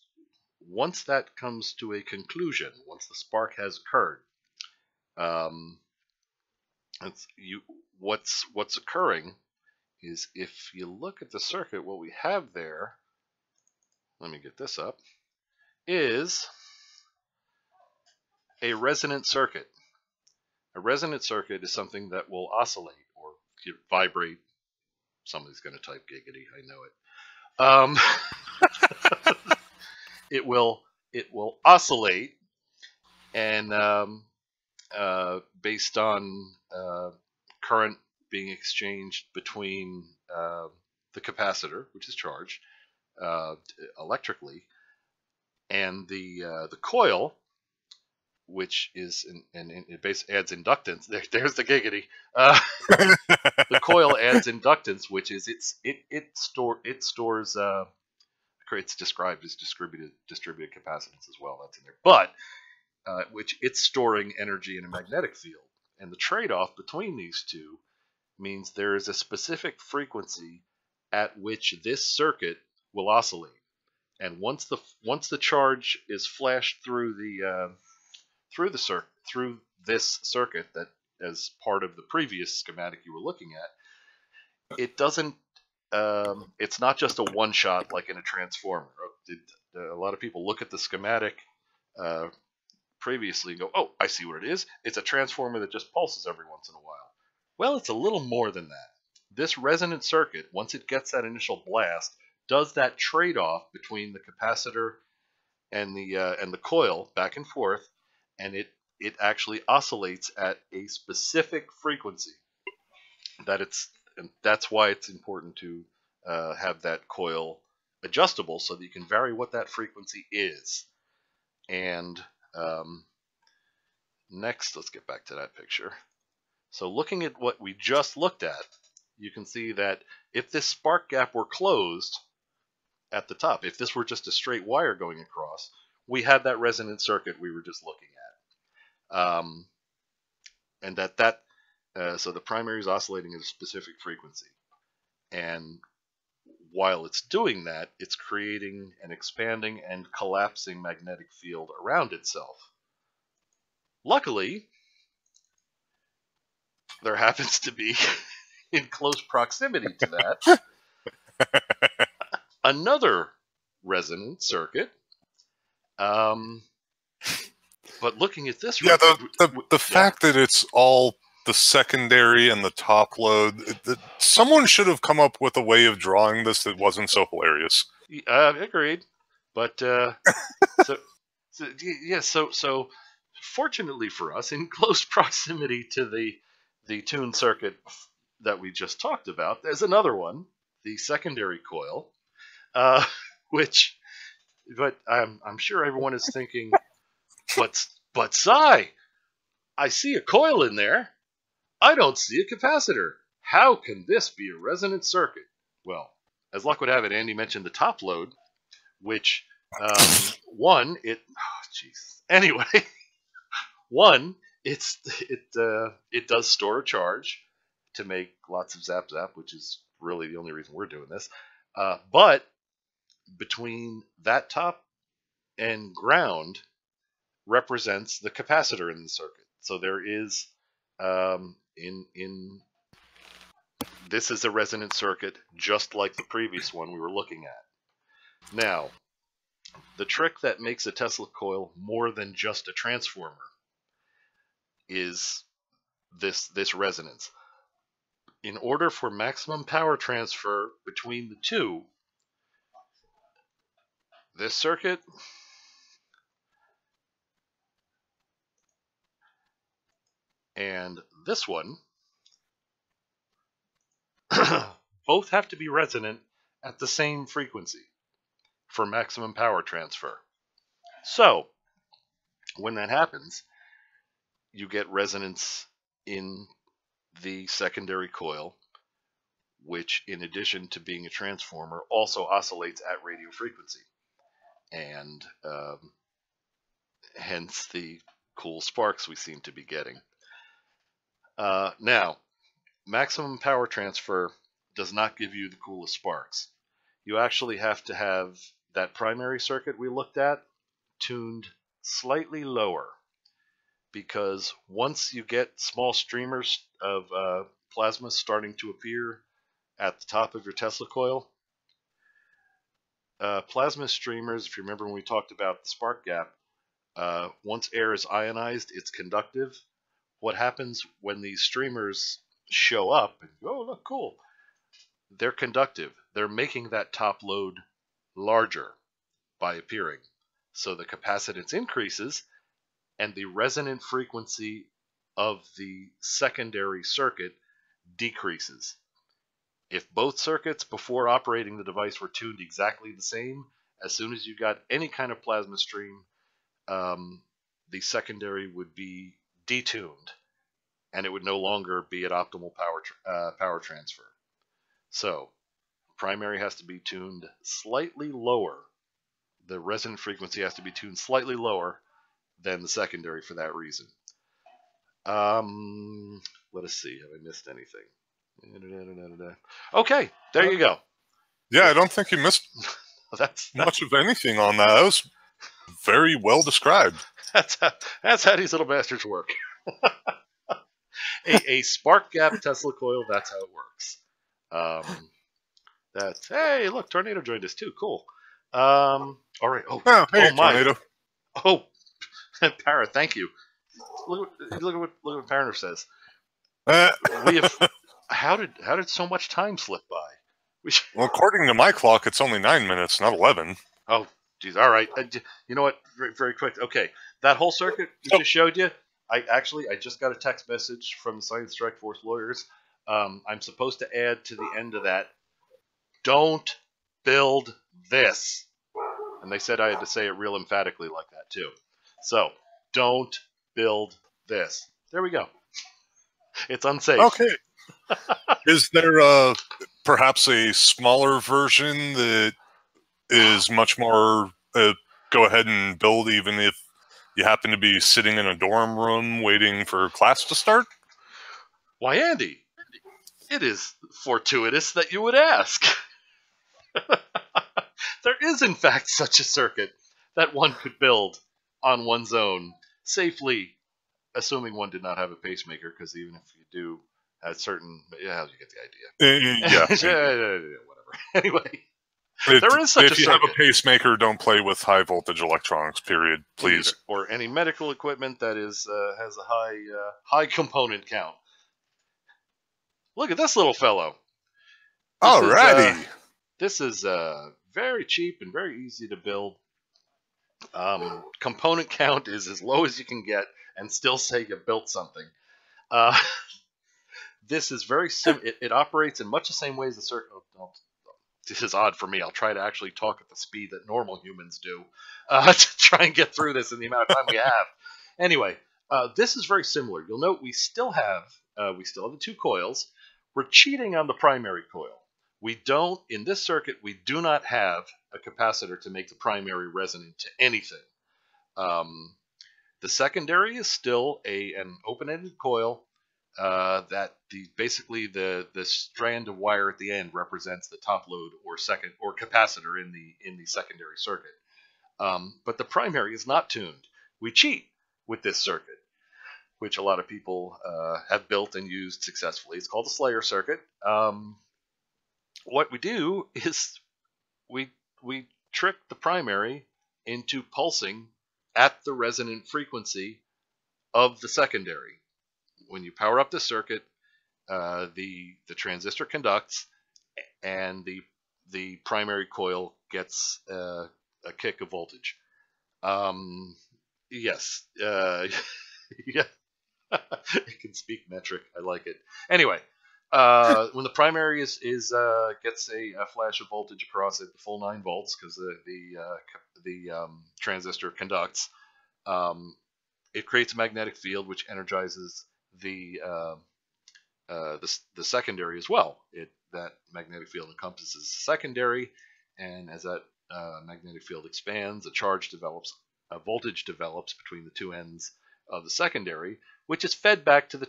that comes to a conclusion, once the spark has occurred, what's occurring is, if you look at the circuit, what we have there, let me get this up, is a resonant circuit. A resonant circuit is something that will oscillate or vibrate. Somebody's going to type giggity, I know it. It will oscillate, and based on current being exchanged between the capacitor, which is charged electrically, and the coil, which is and it basically adds inductance. There's the giggity. The coil adds inductance, which is it stores. It's described as distributed capacitance as well. That's in there, but which it's storing energy in a magnetic field, and the trade-off between these two means there is a specific frequency at which this circuit will oscillate, and once the charge is flashed through this circuit, that as part of the previous schematic you were looking at, it doesn't. It's not just a one-shot like in a transformer. A lot of people look at the schematic previously and go, "Oh, I see what it is. It's a transformer that just pulses every once in a while." Well, it's a little more than that. This resonant circuit, once it gets that initial blast, does that trade-off between the capacitor and the coil back and forth, and it actually oscillates at a specific frequency. And that's why it's important to have that coil adjustable so that you can vary what that frequency is. And next, let's get back to that picture. So looking at what we just looked at, you can see that if this spark gap were closed at the top, if this were just a straight wire going across, we had that resonant circuit we were just looking at. And so the primary is oscillating at a specific frequency. And while it's doing that, it's creating an expanding and collapsing magnetic field around itself. Luckily, there happens to be, in close proximity to that, another resonant circuit. But looking at this, yeah, the fact that it's all the secondary and the top load, someone should have come up with a way of drawing this that wasn't so hilarious. Agreed, but so fortunately for us, in close proximity to the tuned circuit that we just talked about, there's another one, the secondary coil, but I'm sure everyone is thinking, but Cy, I see a coil in there. I don't see a capacitor. How can this be a resonant circuit? Well, as luck would have it, Andy mentioned the top load, which Anyway, it does store a charge to make lots of zap zap, which is really the only reason we're doing this. But between that top and ground represents the capacitor in the circuit. So there is this is a resonant circuit just like the previous one we were looking at. Now, the trick that makes a Tesla coil more than just a transformer is this resonance. In order for maximum power transfer between the two, this circuit and this one both have to be resonant at the same frequency for maximum power transfer. So, when that happens, you get resonance in the secondary coil, which, in addition to being a transformer, also oscillates at radio frequency. And hence the cool sparks we seem to be getting. Now, maximum power transfer does not give you the coolest sparks. You actually have to have that primary circuit we looked at tuned slightly lower, because once you get small streamers of plasma starting to appear at the top of your Tesla coil, plasma streamers, if you remember when we talked about the spark gap, once air is ionized, it's conductive. What happens when these streamers show up and go, oh, look, cool, they're conductive. They're making that top load larger by appearing. So the capacitance increases and the resonant frequency of the secondary circuit decreases. If both circuits before operating the device were tuned exactly the same, as soon as you got any kind of plasma stream, the secondary would be detuned and it would no longer be at optimal power transfer. So primary has to be tuned slightly lower. The resonant frequency has to be tuned slightly lower than the secondary for that reason. Let us see. Have I missed anything? Okay, there you go. Yeah, I don't think you missed that's much of anything on that. That was very well described. That's how these little bastards work. a spark gap Tesla coil, that's how it works. Hey, look, Tornado joined us too. Cool. All right. Hey, my. Tornado. Oh, Parrot, thank you. Look what Parrot says. We have. How did so much time slip by? Well, according to my clock, it's only 9 minutes, not 11. Oh, geez. All right. You know what? Very, very quick. Okay, that whole circuit we just showed you. I just got a text message from the Science Strike Force lawyers. I'm supposed to add to the end of that, don't build this. And they said I had to say it real emphatically like that too. So, don't build this. There we go. It's unsafe. Okay. Is there perhaps a smaller version that is much more go ahead and build even if you happen to be sitting in a dorm room waiting for class to start? Why, Andy, it is fortuitous that you would ask. There is, in fact, such a circuit that one could build on one's own safely, assuming one did not have a pacemaker, because even if you do, at certain, yeah, you get the idea. Yeah. Whatever. Anyway, there is such a circuit. If you have a pacemaker, don't play with high voltage electronics. Period. Please. Or any medical equipment that is has a high component count. Look at this little fellow. Alrighty. This is very cheap and very easy to build. Component count is as low as you can get and still say you built something. This is very simple. It operates in much the same way as the circuit. This is odd for me. I'll try to actually talk at the speed that normal humans do to try and get through this in the amount of time we have. Anyway, this is very similar. You'll note we still have the two coils. We're cheating on the primary coil. We don't, in this circuit, we do not have a capacitor to make the primary resonant to anything. The secondary is still an open-ended coil that basically the strand of wire at the end represents the top load or capacitor in the secondary circuit. But the primary is not tuned. We cheat with this circuit, which a lot of people have built and used successfully. It's called the Slayer circuit. What we do is we trick the primary into pulsing at the resonant frequency of the secondary. When you power up the circuit, the transistor conducts, and the primary coil gets a kick of voltage. Yes, yeah. It can speak metric. I like it. Anyway, when the primary gets a flash of voltage across it, the full 9 volts, because the transistor conducts, it creates a magnetic field which energizes the secondary as well. That magnetic field encompasses the secondary, and as that magnetic field expands, a voltage develops between the two ends of the secondary, which is fed back to the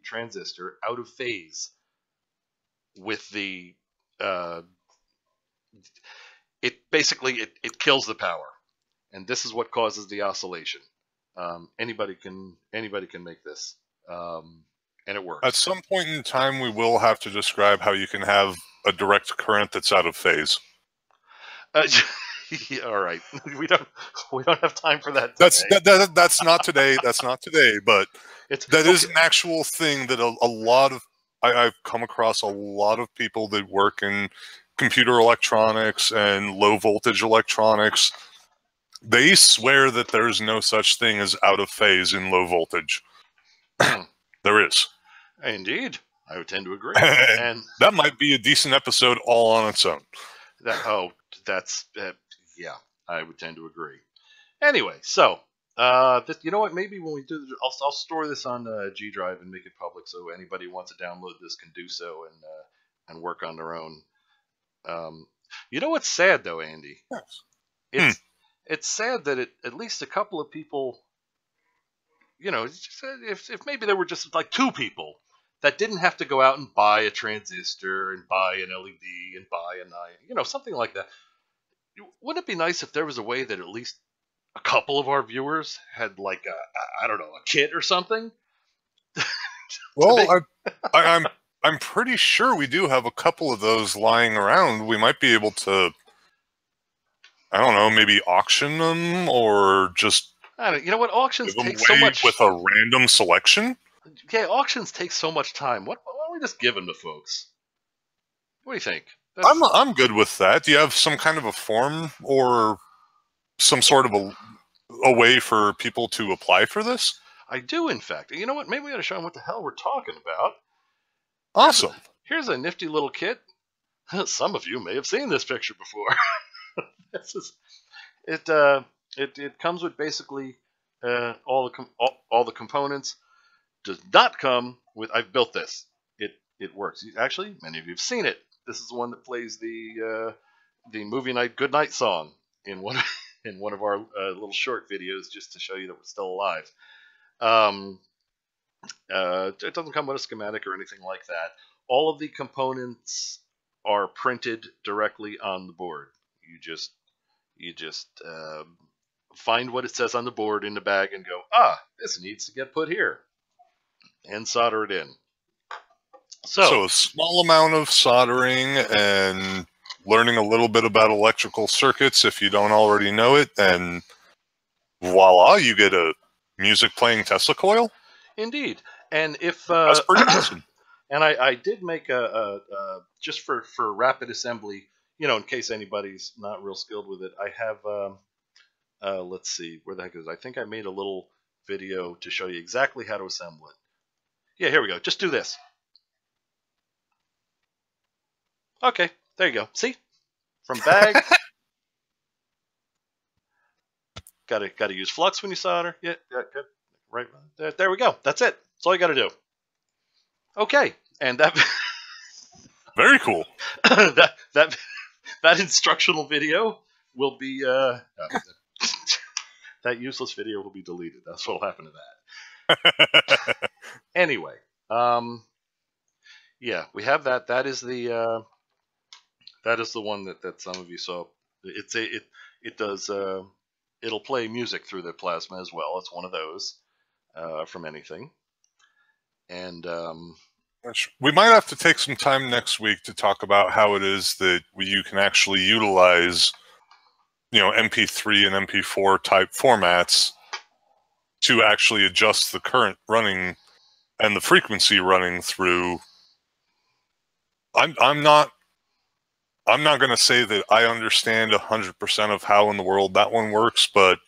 transistor out of phase with the it kills the power, and this is what causes the oscillation. Anybody can make this, and it works. At some point in time, we will have to describe how you can have a direct current that's out of phase. Yeah, all right, we don't have time for that. That's not today. That's not today. But that is an actual thing that a lot of I've come across a lot of people that work in computer electronics and low voltage electronics. They swear that there's no such thing as out of phase in low voltage. There is. Indeed, I would tend to agree. And that might be a decent episode all on its own. Yeah, I would tend to agree. Anyway, so you know what? Maybe when we do, I'll store this on G Drive and make it public, so anybody who wants to download this can do so and work on their own. You know what's sad though, Andy? Yes. It's sad that at least a couple of people, if maybe there were just like 2 people that didn't have to go out and buy a transistor and buy an LED and buy a something like that. Wouldn't it be nice if there was a way that at least a couple of our viewers had like a kit or something? Well, I'm pretty sure we do have a couple of those lying around. We might be able to, I don't know, maybe auction them or just. You know what? Auctions give them take so much. With a random selection. Yeah, auctions take so much time. Why don't we just give them to folks? What do you think? I'm good with that. Do you have some kind of a form or some sort of a way for people to apply for this? I do, in fact. You know what? Maybe we ought to show them what the hell we're talking about. Awesome. Here's a nifty little kit. Some of you may have seen this picture before. It comes with basically all the components. does not come with. I've built this. It works. Actually, many of you have seen it. This is the one that plays the movie night good night song in one in one of our little short videos, just to show you that we're still alive. It doesn't come with a schematic or anything like that. All of the components are printed directly on the board. You just find what it says on the board in the bag and go, this needs to get put here, and solder it in. So a small amount of soldering and learning a little bit about electrical circuits if you don't already know it, and voila, you get a music playing Tesla coil. Indeed. And if that's pretty awesome. And I did make a just for rapid assembly, in case anybody's not real skilled with it, I have let's see, where the heck is it? I think I made a little video to show you exactly how to assemble it. Yeah, here we go. Just do this. Okay, there you go. See? From bag. Gotta use flux when you solder. Yeah, good. Right. There we go. That's it. That's all you gotta do. Okay, and that very cool. that instructional video will be that useless video will be deleted. That's what'll happen to that. Anyway, yeah, we have that. That is the one that some of you saw. It does it'll play music through the plasma as well. It's one of those from anything. And we might have to take some time next week to talk about how it is that you can actually utilize, MP3 and MP4 type formats to actually adjust the current running and the frequency running through. I'm not going to say that I understand 100% of how in the world that one works, but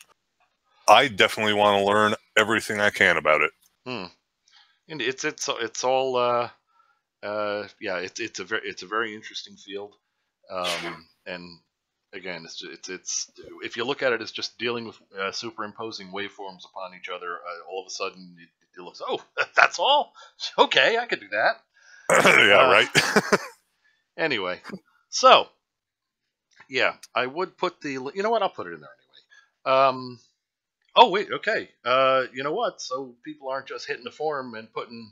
I definitely want to learn everything I can about it. And it's all yeah, it's a very interesting field, and again, it's if you look at it as just dealing with superimposing waveforms upon each other, all of a sudden it looks, that's all? Okay, I could do that. Yeah, right. Anyway, so yeah, I would put the. You know what? I'll put it in there anyway. Oh wait, okay. You know what? So people aren't just hitting the form and putting,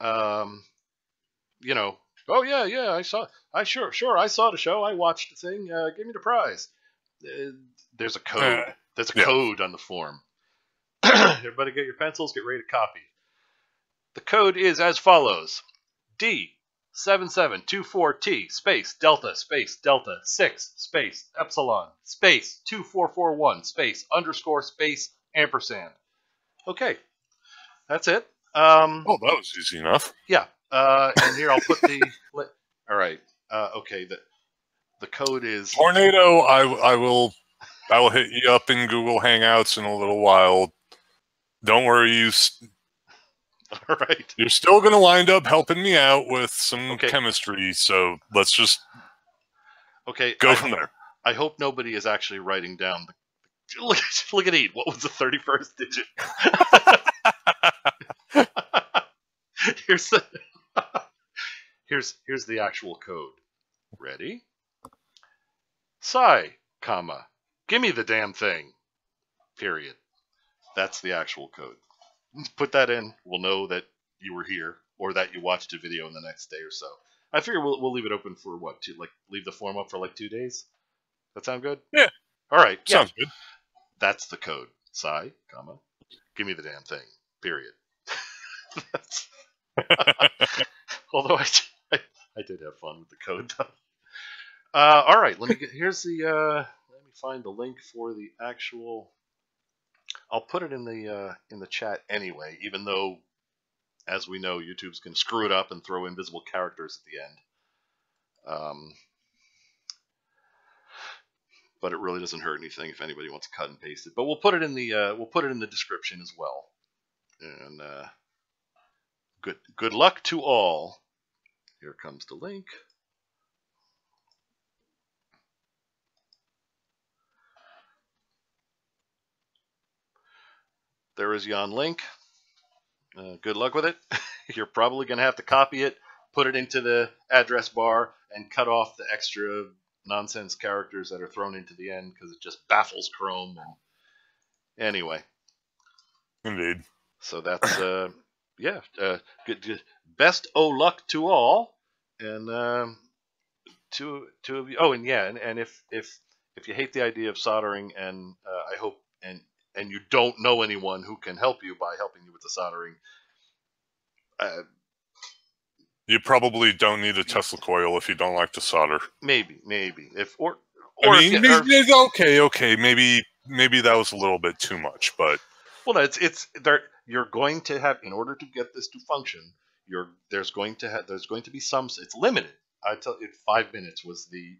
oh yeah, I saw the show. I watched the thing. Give me the prize. There's a code. There's a code on the form. Everybody, get your pencils. Get ready to copy. The code is as follows: D7724T space delta 6 space epsilon space 2441 space underscore space ampersand. Okay, that's it. That was easy enough. Yeah. And here I'll put the. All right. Okay. The code is Tornado. I will hit you up in Google Hangouts in a little while. Don't worry, all right. You're still going to wind up helping me out with some chemistry, so let's just go from there. I hope nobody is actually writing down look at E. What was the 31st digit? Here's the actual code. Ready? Psi, comma, give me the damn thing. Period. That's the actual code. Put that in. We'll know that you were here or that you watched a video in the next day or so. I figure we'll leave it open for what? Leave the form up for 2 days? That sound good? Yeah. All right. Sounds good. That's the code. Psi, comma, give me the damn thing. Period. Although I did have fun with the code though. All right. Let me find the link for the actual. I'll put it in the chat anyway, even though, as we know, YouTube's going to screw it up and throw invisible characters at the end. But it really doesn't hurt anything if anybody wants to cut and paste it. But we'll put it in the description as well. And good luck to all. Here comes the link. There is yon link. Good luck with it. You're probably going to have to copy it, put it into the address bar, and cut off the extra nonsense characters that are thrown into the end because it just baffles Chrome. And anyway. Indeed. So that's yeah. Good. Best o' luck to all, and two of you. Oh, and yeah, and if you hate the idea of soldering, and I hope and you don't know anyone who can help you by helping you with the soldering, you probably don't need a Tesla coil if you don't like to solder. Maybe if or I mean, okay, maybe that was a little bit too much, but well, no, it's there. You're going to have, in order to get this to function, there's going to be some. It's limited. I tell you, 5 minutes was the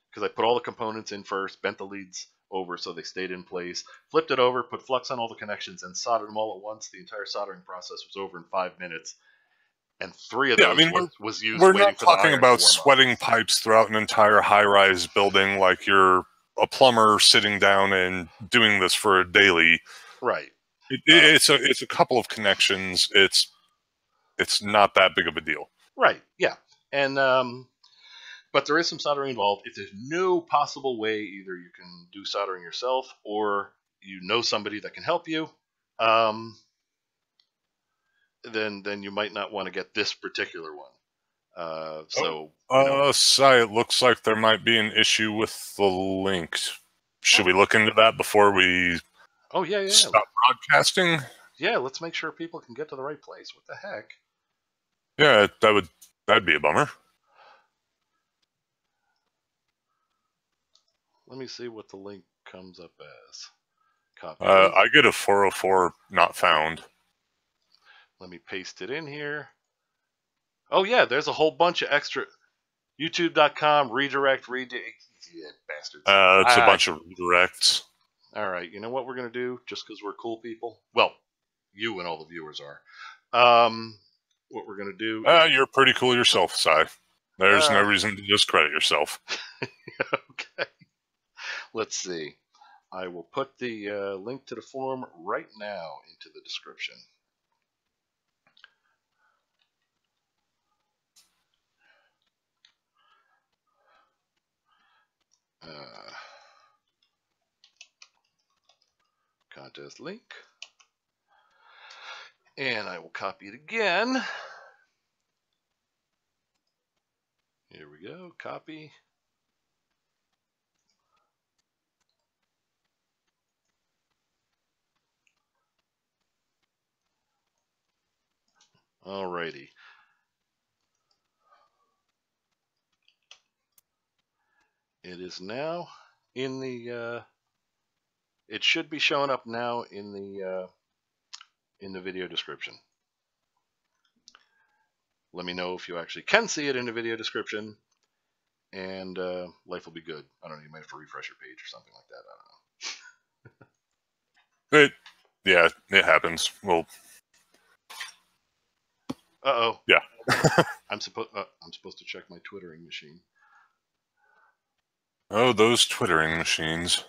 because I put all the components in first, bent the leads over so they stayed in place, flipped it over, put flux on all the connections, and soldered them all at once. The entire soldering process was over in 5 minutes, and 3 of those was used. We're not talking about sweating pipes throughout an entire high-rise building like you're a plumber sitting down and doing this for a daily. Right. It's a couple of connections. It's not that big of a deal. Right. Yeah. And but there is some soldering involved. If there's no possible way, either you can do soldering yourself or you know somebody that can help you, then you might not want to get this particular one. It looks like there might be an issue with the link. Should we look into that before we stop broadcasting? Yeah, let's make sure people can get to the right place. What the heck? Yeah, that'd be a bummer. Let me see what the link comes up as. Copy. I get a 404 not found. Let me paste it in here. Oh yeah, there's a whole bunch of extra. YouTube.com redirect. Yeah, bastards. It's a bunch of redirects. All right, you know what we're gonna do? Just because we're cool people. Well, you and all the viewers are. What we're gonna do? You're pretty cool yourself, Si. There's no reason to discredit yourself. Okay. Let's see. I will put the link to the form right now into the description. Contest link. And I will copy it again. Here we go. Copy. Alrighty. It is now in the. It should be showing up now in the video description. Let me know if you actually can see it in the video description, and life will be good. I don't know. You might have to refresh your page or something like that. I don't know. It happens. Well. Uh-oh. Yeah. I'm supposed to check my twittering machine. Oh, those twittering machines.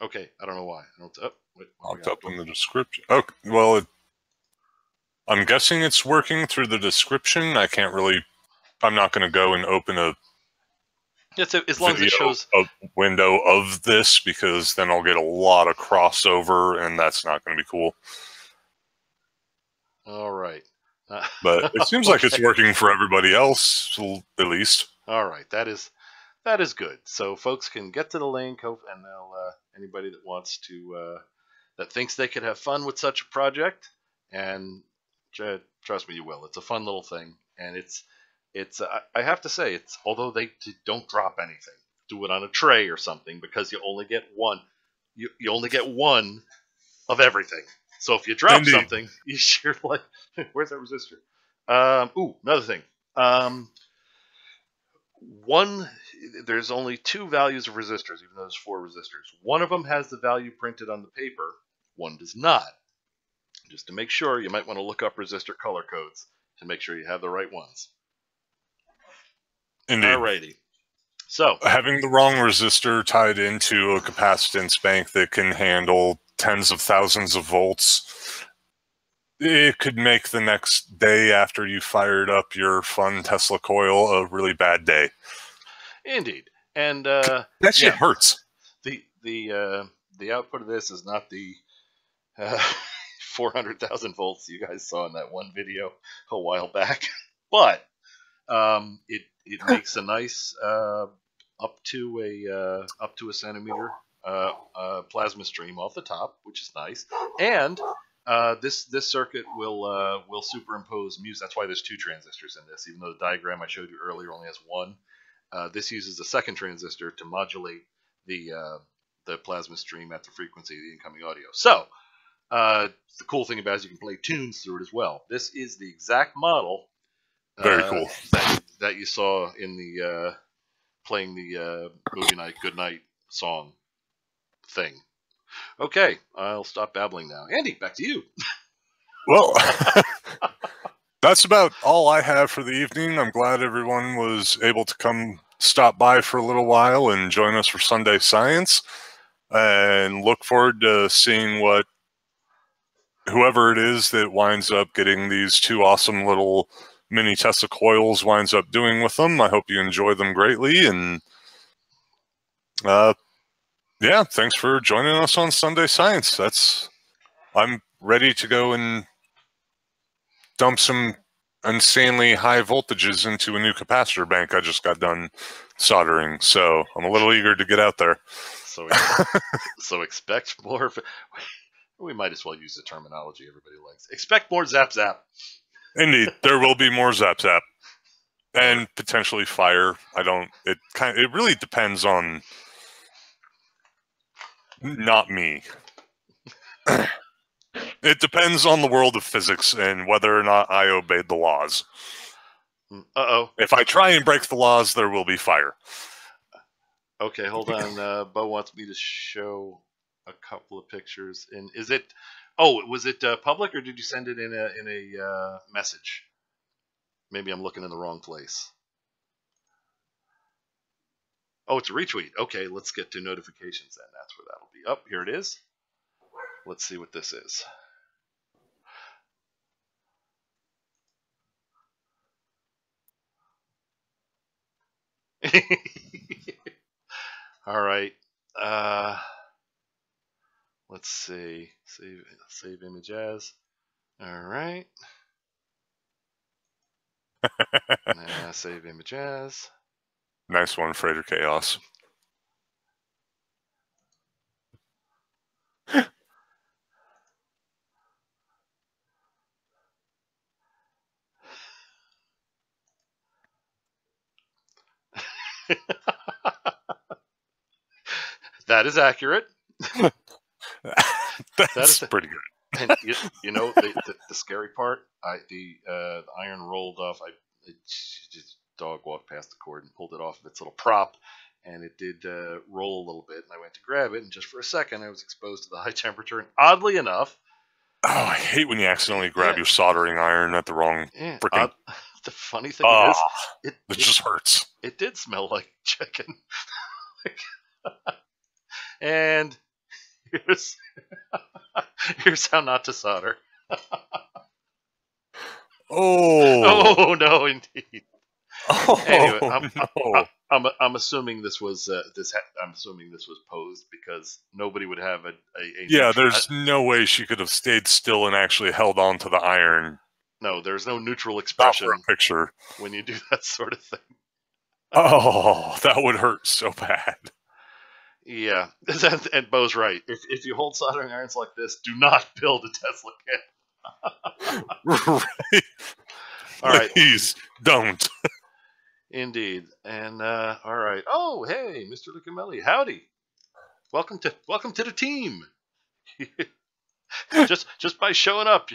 Okay, I don't know why. Locked up in the description. Oh, well, I'm guessing it's working through the description. I can't really. I'm not going to go and open a. As long as it shows a window of this, because then I'll get a lot of crossover, and that's not going to be cool. All right. But it seems like it's working for everybody else, at least. All right, that is good. So folks can get to the link, and they'll anybody that wants to that thinks they could have fun with such a project, and trust me, you will. It's a fun little thing, and it's I have to say, it's although they don't drop anything, do it on a tray or something, because you only get one. You only get one of everything. So if you drop something, you sure like. Where's that resistor? Another thing. There's only 2 values of resistors, even though there's 4 resistors. One of them has the value printed on the paper. One does not. Just to make sure, you might want to look up resistor color codes to make sure you have the right ones. Indeed. Alrighty. So having the wrong resistor tied into a capacitance bank that can handle tens of thousands of volts, it could make the next day after you fired up your fun Tesla coil a really bad day. Indeed. And that shit hurts. The output of this is not the 400,000 volts you guys saw in that one video a while back, but it makes a nice up to a centimeter plasma stream off the top, which is nice. And this circuit will superimpose music. That's why there's 2 transistors in this, even though the diagram I showed you earlier only has 1. This uses a second transistor to modulate the plasma stream at the frequency of the incoming audio. So the cool thing about it is you can play tunes through it as well. This is the exact model Very cool that you saw in the playing the Movie Night Good Night song thing. Okay, I'll stop babbling now. Andy, back to you. Well, that's about all I have for the evening. I'm glad everyone was able to come stop by for a little while and join us for Sunday Science, and look forward to seeing what whoever it is that winds up getting these 2 awesome little mini Tesla coils winds up doing with them. I hope you enjoy them greatly, and yeah, thanks for joining us on Sunday Science. I'm ready to go and dump some insanely high voltages into a new capacitor bank I just got done soldering, so I'm a little eager to get out there. So expect more. We might as well use the terminology everybody likes. Expect more zap zap. Indeed, there will be more zap zap, and potentially fire. It really depends on not me. It depends on the world of physics and whether or not I obeyed the laws. Uh-oh. If I try and break the laws, there will be fire. Okay, hold on. Bo wants me to show a couple of pictures. And is it? Oh, was it public, or did you send it in a message? Maybe I'm looking in the wrong place. Oh, it's a retweet. Okay, let's get to notifications then. That's where that'll be. Up here it is. Let's see what this is. All right. Let's see. Save image as. All right. Save image as. Nice one, Freighter Chaos. That is accurate. That's pretty good. And you know the scary part, the iron rolled off. Just dog walked past the cord and pulled it off of its little prop, and it did roll a little bit. And I went to grab it, and just for a second, I was exposed to the high temperature. And oddly enough, oh, I hate when you accidentally grab your soldering iron at the wrong freaking. The funny thing is, it just hurts. It did smell like chicken. And here's how not to solder. Oh no, indeed. Oh, anyway, I'm assuming this was I'm assuming this was posed because nobody would have a yeah. There's no way she could have stayed still and actually held on to the iron. No, there's no neutral expression for a picture when you do that sort of thing. Oh, that would hurt so bad. Yeah, and Bo's right. If you hold soldering irons like this, do not build a Tesla kit. Right. All right. Please don't. Indeed. And all right. Oh, hey, Mr. Licamelli, howdy. Welcome to the team. just by showing up,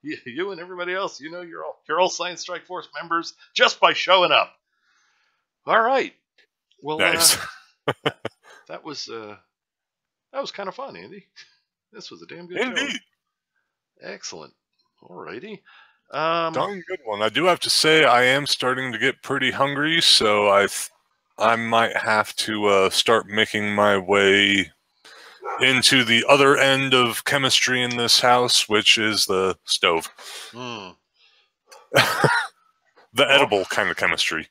you and everybody else, you know, you're all Science Strike Force members just by showing up. All right. Well, nice. that was kind of fun, Andy. This was a damn good Indeed. show. Excellent. Alrighty. Darn good one. I do have to say I am starting to get pretty hungry, so I might have to start making my way into the other end of chemistry in this house, which is the stove. Hmm. The edible kind of chemistry.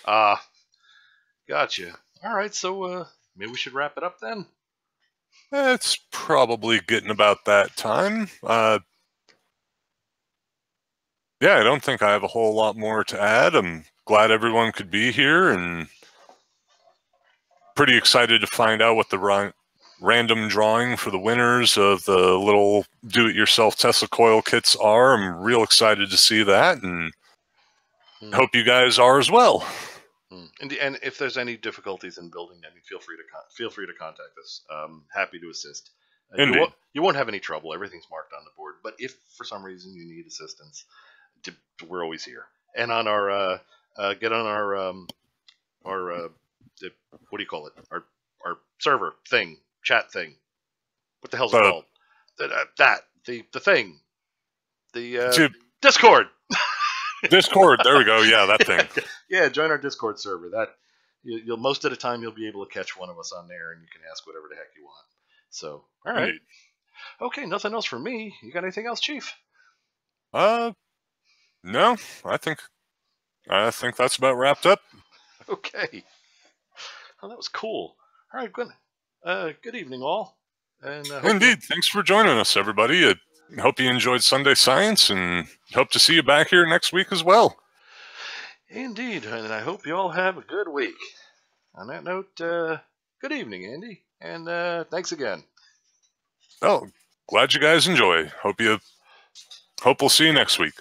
Gotcha. All right, so maybe we should wrap it up then. It's probably getting about that time. Yeah, I don't think I have a whole lot more to add. I'm glad everyone could be here and pretty excited to find out what the random drawing for the winners of the little do-it-yourself Tesla coil kits are. I'm real excited to see that, and hope you guys are as well. And if there's any difficulties in building them, feel free to contact us. Happy to assist. You won't have any trouble. Everything's marked on the board. But if for some reason you need assistance, we're always here. And on our get on our what do you call it? Our server thing, chat thing. What the hell's it called? The thing. The Discord. Discord. There we go. Yeah, that thing. Yeah, join our Discord server. That you'll most of the time you'll be able to catch one of us on there, and you can ask whatever the heck you want. So, all right. Indeed. Okay, nothing else from me. You got anything else, Chief? No. I think that's about wrapped up. Okay. Oh, that was cool. All right, good. Good evening, all. And indeed, thanks for joining us, everybody. I hope you enjoyed Sunday Science, and hope to see you back here next week as well. Indeed, and I hope you all have a good week. On that note, good evening, Andy, and thanks again. Oh, glad you guys enjoy. Hope we'll see you next week.